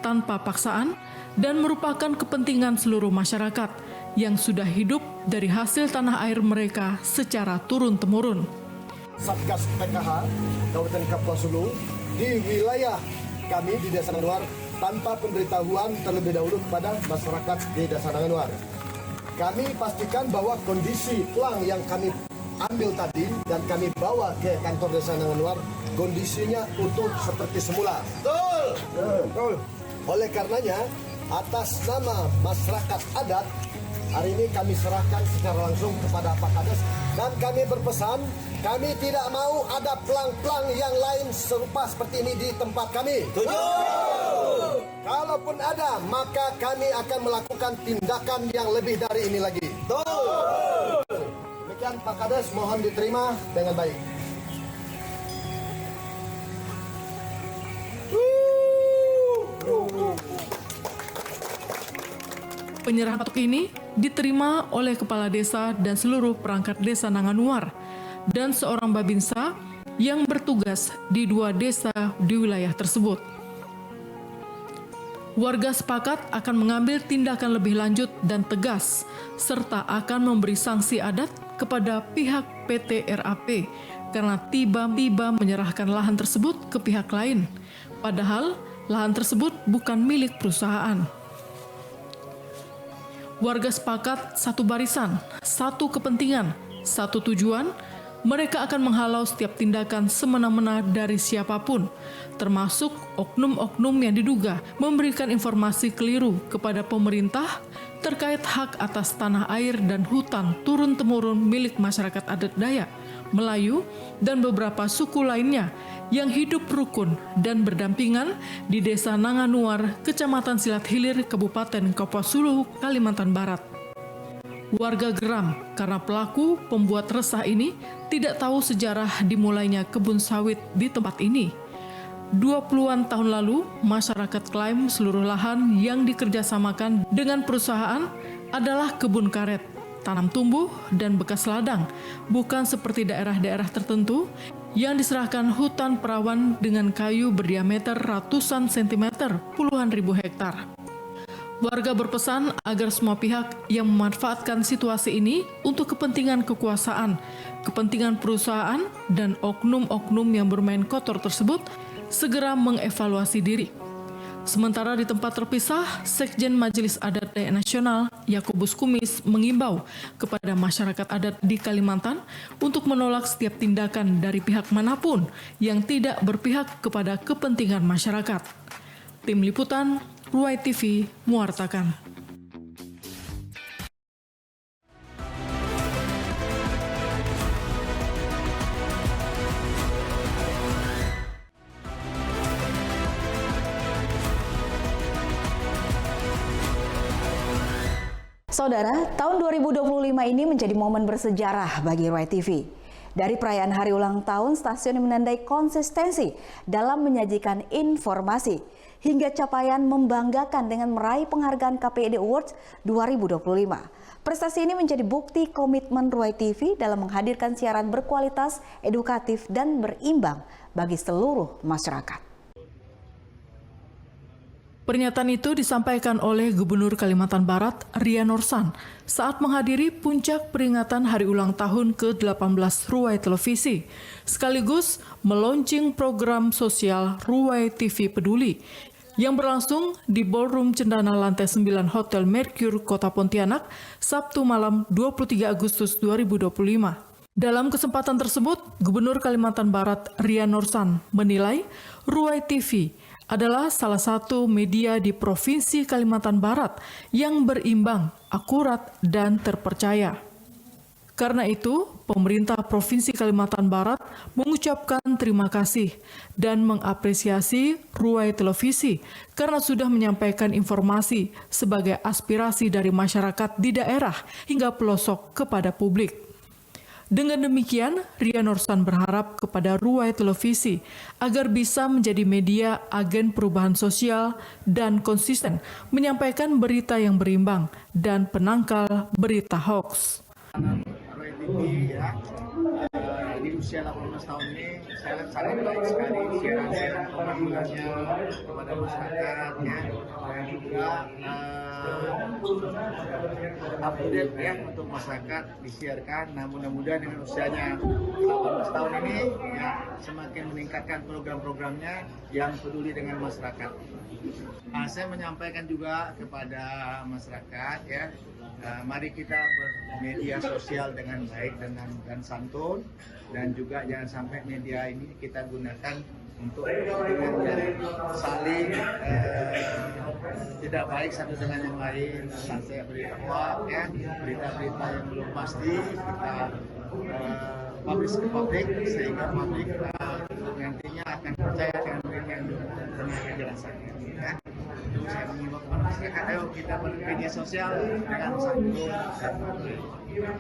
tanpa paksaan dan merupakan kepentingan seluruh masyarakat yang sudah hidup dari hasil tanah air mereka secara turun-temurun. Satgas PKH Kabupaten Kapuas Hulu di wilayah kami di Desa Nanganuar tanpa pemberitahuan terlebih dahulu kepada masyarakat di Desa Nanganuar. Kami pastikan bahwa kondisi pelang yang kami ambil tadi dan kami bawa ke kantor Desa Nanganuar kondisinya utuh seperti semula. Betul. Oleh karenanya, atas nama masyarakat adat, hari ini kami serahkan secara langsung kepada Pak Kades dan kami berpesan, kami tidak mau ada pelang-pelang yang lain serupa seperti ini di tempat kami. Kalaupun ada, maka kami akan melakukan tindakan yang lebih dari ini lagi. Demikian Pak Kades, mohon diterima dengan baik. Penyerahan patok ini diterima oleh Kepala Desa dan seluruh perangkat Desa Nanganuar dan seorang Babinsa yang bertugas di 2 desa di wilayah tersebut. Warga sepakat akan mengambil tindakan lebih lanjut dan tegas, serta akan memberi sanksi adat kepada pihak PT RAP karena tiba-tiba menyerahkan lahan tersebut ke pihak lain, padahal lahan tersebut bukan milik perusahaan. Warga sepakat satu barisan, satu kepentingan, satu tujuan. Mereka akan menghalau setiap tindakan semena-mena dari siapapun, termasuk oknum-oknum yang diduga memberikan informasi keliru kepada pemerintah terkait hak atas tanah air dan hutan turun-temurun milik masyarakat adat Dayak, Melayu, dan beberapa suku lainnya yang hidup rukun dan berdampingan di Desa Nanganuar, Kecamatan Silat Hilir, Kabupaten Kapuas Hulu, Kalimantan Barat. Warga geram karena pelaku pembuat resah ini tidak tahu sejarah dimulainya kebun sawit di tempat ini. 20-an tahun lalu, masyarakat klaim seluruh lahan yang dikerjasamakan dengan perusahaan adalah kebun karet, tanam tumbuh, dan bekas ladang, bukan seperti daerah-daerah tertentu yang diserahkan hutan perawan dengan kayu berdiameter ratusan sentimeter, puluhan ribu hektar. Warga berpesan agar semua pihak yang memanfaatkan situasi ini untuk kepentingan kekuasaan, kepentingan perusahaan, dan oknum-oknum yang bermain kotor tersebut segera mengevaluasi diri. Sementara di tempat terpisah, Sekjen Majelis Adat Dayak Nasional Yakobus Kumis mengimbau kepada masyarakat adat di Kalimantan untuk menolak setiap tindakan dari pihak manapun yang tidak berpihak kepada kepentingan masyarakat. Tim Liputan, Ruai TV, mewartakan. Saudara, tahun 2025 ini menjadi momen bersejarah bagi Ruai TV. Dari perayaan hari ulang tahun, stasiun yang menandai konsistensi dalam menyajikan informasi, hingga capaian membanggakan dengan meraih penghargaan KPID Awards 2025. Prestasi ini menjadi bukti komitmen Ruai TV dalam menghadirkan siaran berkualitas, edukatif, dan berimbang bagi seluruh masyarakat. Pernyataan itu disampaikan oleh Gubernur Kalimantan Barat, Ria Norsan, saat menghadiri puncak peringatan hari ulang tahun ke-18 Ruai Televisi, sekaligus meluncing program sosial Ruai TV Peduli, yang berlangsung di Ballroom Cendana Lantai 9 Hotel Mercure, Kota Pontianak, Sabtu malam 23 Agustus 2025. Dalam kesempatan tersebut, Gubernur Kalimantan Barat, Ria Norsan, menilai Ruai TV adalah salah satu media di Provinsi Kalimantan Barat yang berimbang, akurat, dan terpercaya. Karena itu, pemerintah Provinsi Kalimantan Barat mengucapkan terima kasih dan mengapresiasi Ruai Televisi karena sudah menyampaikan informasi sebagai aspirasi dari masyarakat di daerah hingga pelosok kepada publik. Dengan demikian, Ria Norsan berharap kepada Ruai Televisi agar bisa menjadi media agen perubahan sosial dan konsisten menyampaikan berita yang berimbang dan penangkal berita hoax. Ruai TV ya, di usia 18 tahun ini saya lihat sangat baik sekali siaran-siaran pemanggilannya kepada masyarakat ya, dan juga update ya untuk masyarakat disiarkan. Nah, mudah-mudahan dengan usianya 18 tahun ini ya semakin meningkatkan program-programnya yang peduli dengan masyarakat. Nah, saya menyampaikan juga kepada masyarakat ya, mari kita bermedia sosial dengan baik dan santun, dan juga jangan sampai media ini kita gunakan untuk kepentingan yang saling tidak baik satu dengan yang lain. Saya berita hoax ya, berita-berita yang belum pasti kita publish ke publik sehingga publik nantinya akan percaya dengan berita yang benar kejelasan ya. Saya mengimbau kepada masyarakat, ayo kita bermedia sosial dengan santun dan baik.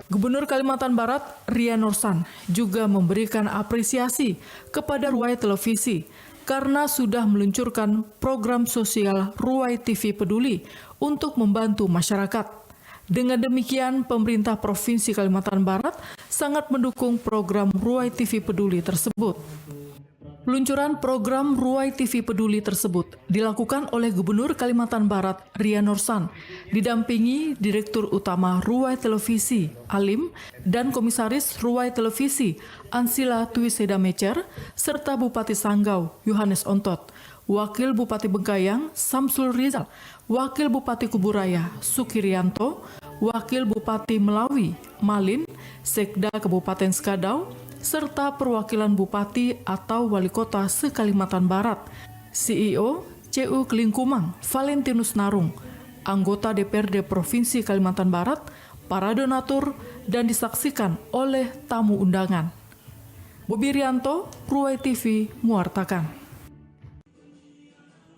Gubernur Kalimantan Barat, Ria Norsan, juga memberikan apresiasi kepada Ruai Televisi karena sudah meluncurkan program sosial Ruai TV Peduli untuk membantu masyarakat. Dengan demikian, pemerintah Provinsi Kalimantan Barat sangat mendukung program Ruai TV Peduli tersebut. Peluncuran program Ruai TV Peduli tersebut dilakukan oleh Gubernur Kalimantan Barat, Ria Norsan, didampingi Direktur Utama Ruai Televisi, Alim, dan Komisaris Ruai Televisi, Ansila Twiseda Mecer, serta Bupati Sanggau, Yohanes Ontot, Wakil Bupati Bengkayang, Samsul Rizal, Wakil Bupati Kuburaya, Sukirianto, Wakil Bupati Melawi, Malin, Sekda Kabupaten Skadau, serta perwakilan Bupati atau Wali Kota se-Kalimantan Barat, CEO CU Kelingkumang, Valentinus Narung, anggota DPRD Provinsi Kalimantan Barat, para donatur, dan disaksikan oleh tamu undangan. Bobi Rianto, Ruai TV, mewartakan.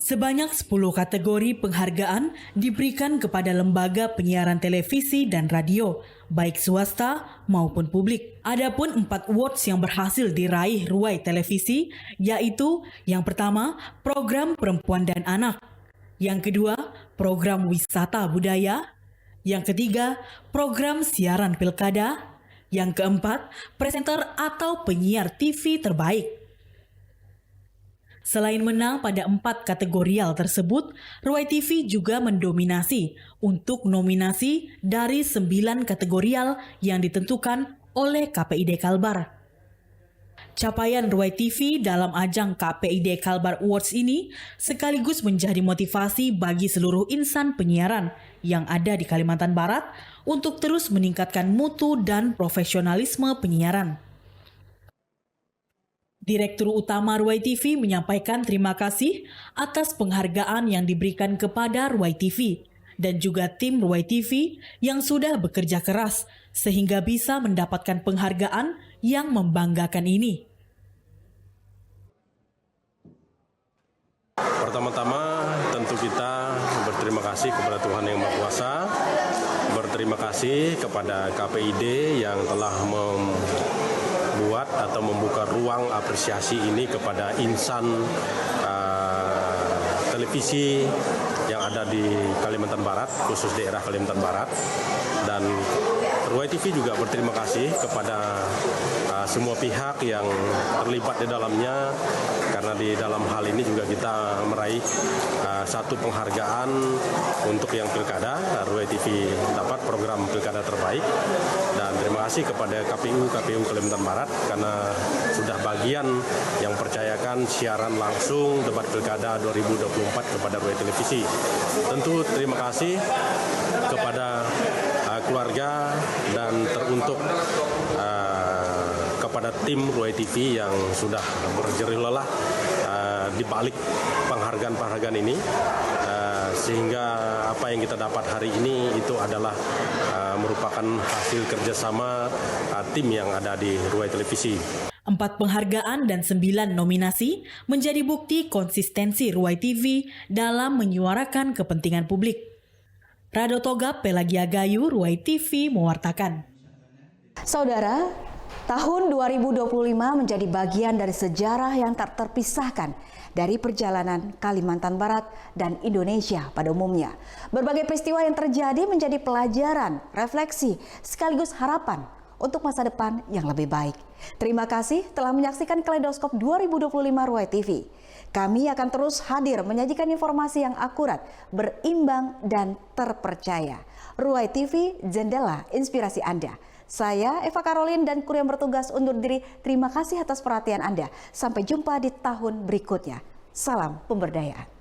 Sebanyak 10 kategori penghargaan diberikan kepada lembaga penyiaran televisi dan radio, baik swasta maupun publik. Adapun 4 awards yang berhasil diraih Ruai Televisi, yaitu yang pertama, program Perempuan dan Anak. Yang kedua, program Wisata Budaya. Yang ketiga, program Siaran Pilkada. Yang keempat, presenter atau penyiar TV terbaik. Selain menang pada 4 kategorial tersebut, Ruai TV juga mendominasi untuk nominasi dari 9 kategorial yang ditentukan oleh KPID Kalbar. Capaian Ruai TV dalam ajang KPID Kalbar Awards ini sekaligus menjadi motivasi bagi seluruh insan penyiaran yang ada di Kalimantan Barat untuk terus meningkatkan mutu dan profesionalisme penyiaran. Direktur Utama Ruai TV menyampaikan terima kasih atas penghargaan yang diberikan kepada Ruai TV dan juga tim Ruai TV yang sudah bekerja keras sehingga bisa mendapatkan penghargaan yang membanggakan ini. Pertama-tama tentu kita berterima kasih kepada Tuhan Yang Maha Kuasa, berterima kasih kepada KPID yang telah membuat atau membuka ruang apresiasi ini kepada insan televisi yang ada di Kalimantan Barat, khusus daerah Kalimantan Barat. Dan Ruai TV juga berterima kasih kepada semua pihak yang terlibat di dalamnya, karena di dalam hal ini juga kita meraih satu penghargaan untuk yang pilkada. Ruai TV dapat program pilkada terbaik, dan terima kasih kepada KPU Kalimantan Barat karena sudah bagian yang percayakan siaran langsung debat pilkada 2024 kepada Ruai Televisi. Tentu terima kasih kepada keluarga dan teruntuk kepada tim Ruai TV yang sudah berjerih lelah di balik penghargaan-penghargaan ini, sehingga apa yang kita dapat hari ini itu adalah merupakan hasil kerjasama tim yang ada di Ruai Televisi. 4 penghargaan dan 9 nominasi menjadi bukti konsistensi Ruai TV dalam menyuarakan kepentingan publik. Rado Togap, Pelagia Gayu, Ruai TV mewartakan. Saudara, tahun 2025 menjadi bagian dari sejarah yang tak terpisahkan dari perjalanan Kalimantan Barat dan Indonesia pada umumnya. Berbagai peristiwa yang terjadi menjadi pelajaran, refleksi, sekaligus harapan untuk masa depan yang lebih baik. Terima kasih telah menyaksikan Kaleidoskop 2025 Ruai TV. Kami akan terus hadir menyajikan informasi yang akurat, berimbang, dan terpercaya. Ruai TV, jendela inspirasi Anda. Saya Eva Karolin dan kru yang bertugas undur diri. Terima kasih atas perhatian Anda. Sampai jumpa di tahun berikutnya. Salam pemberdayaan.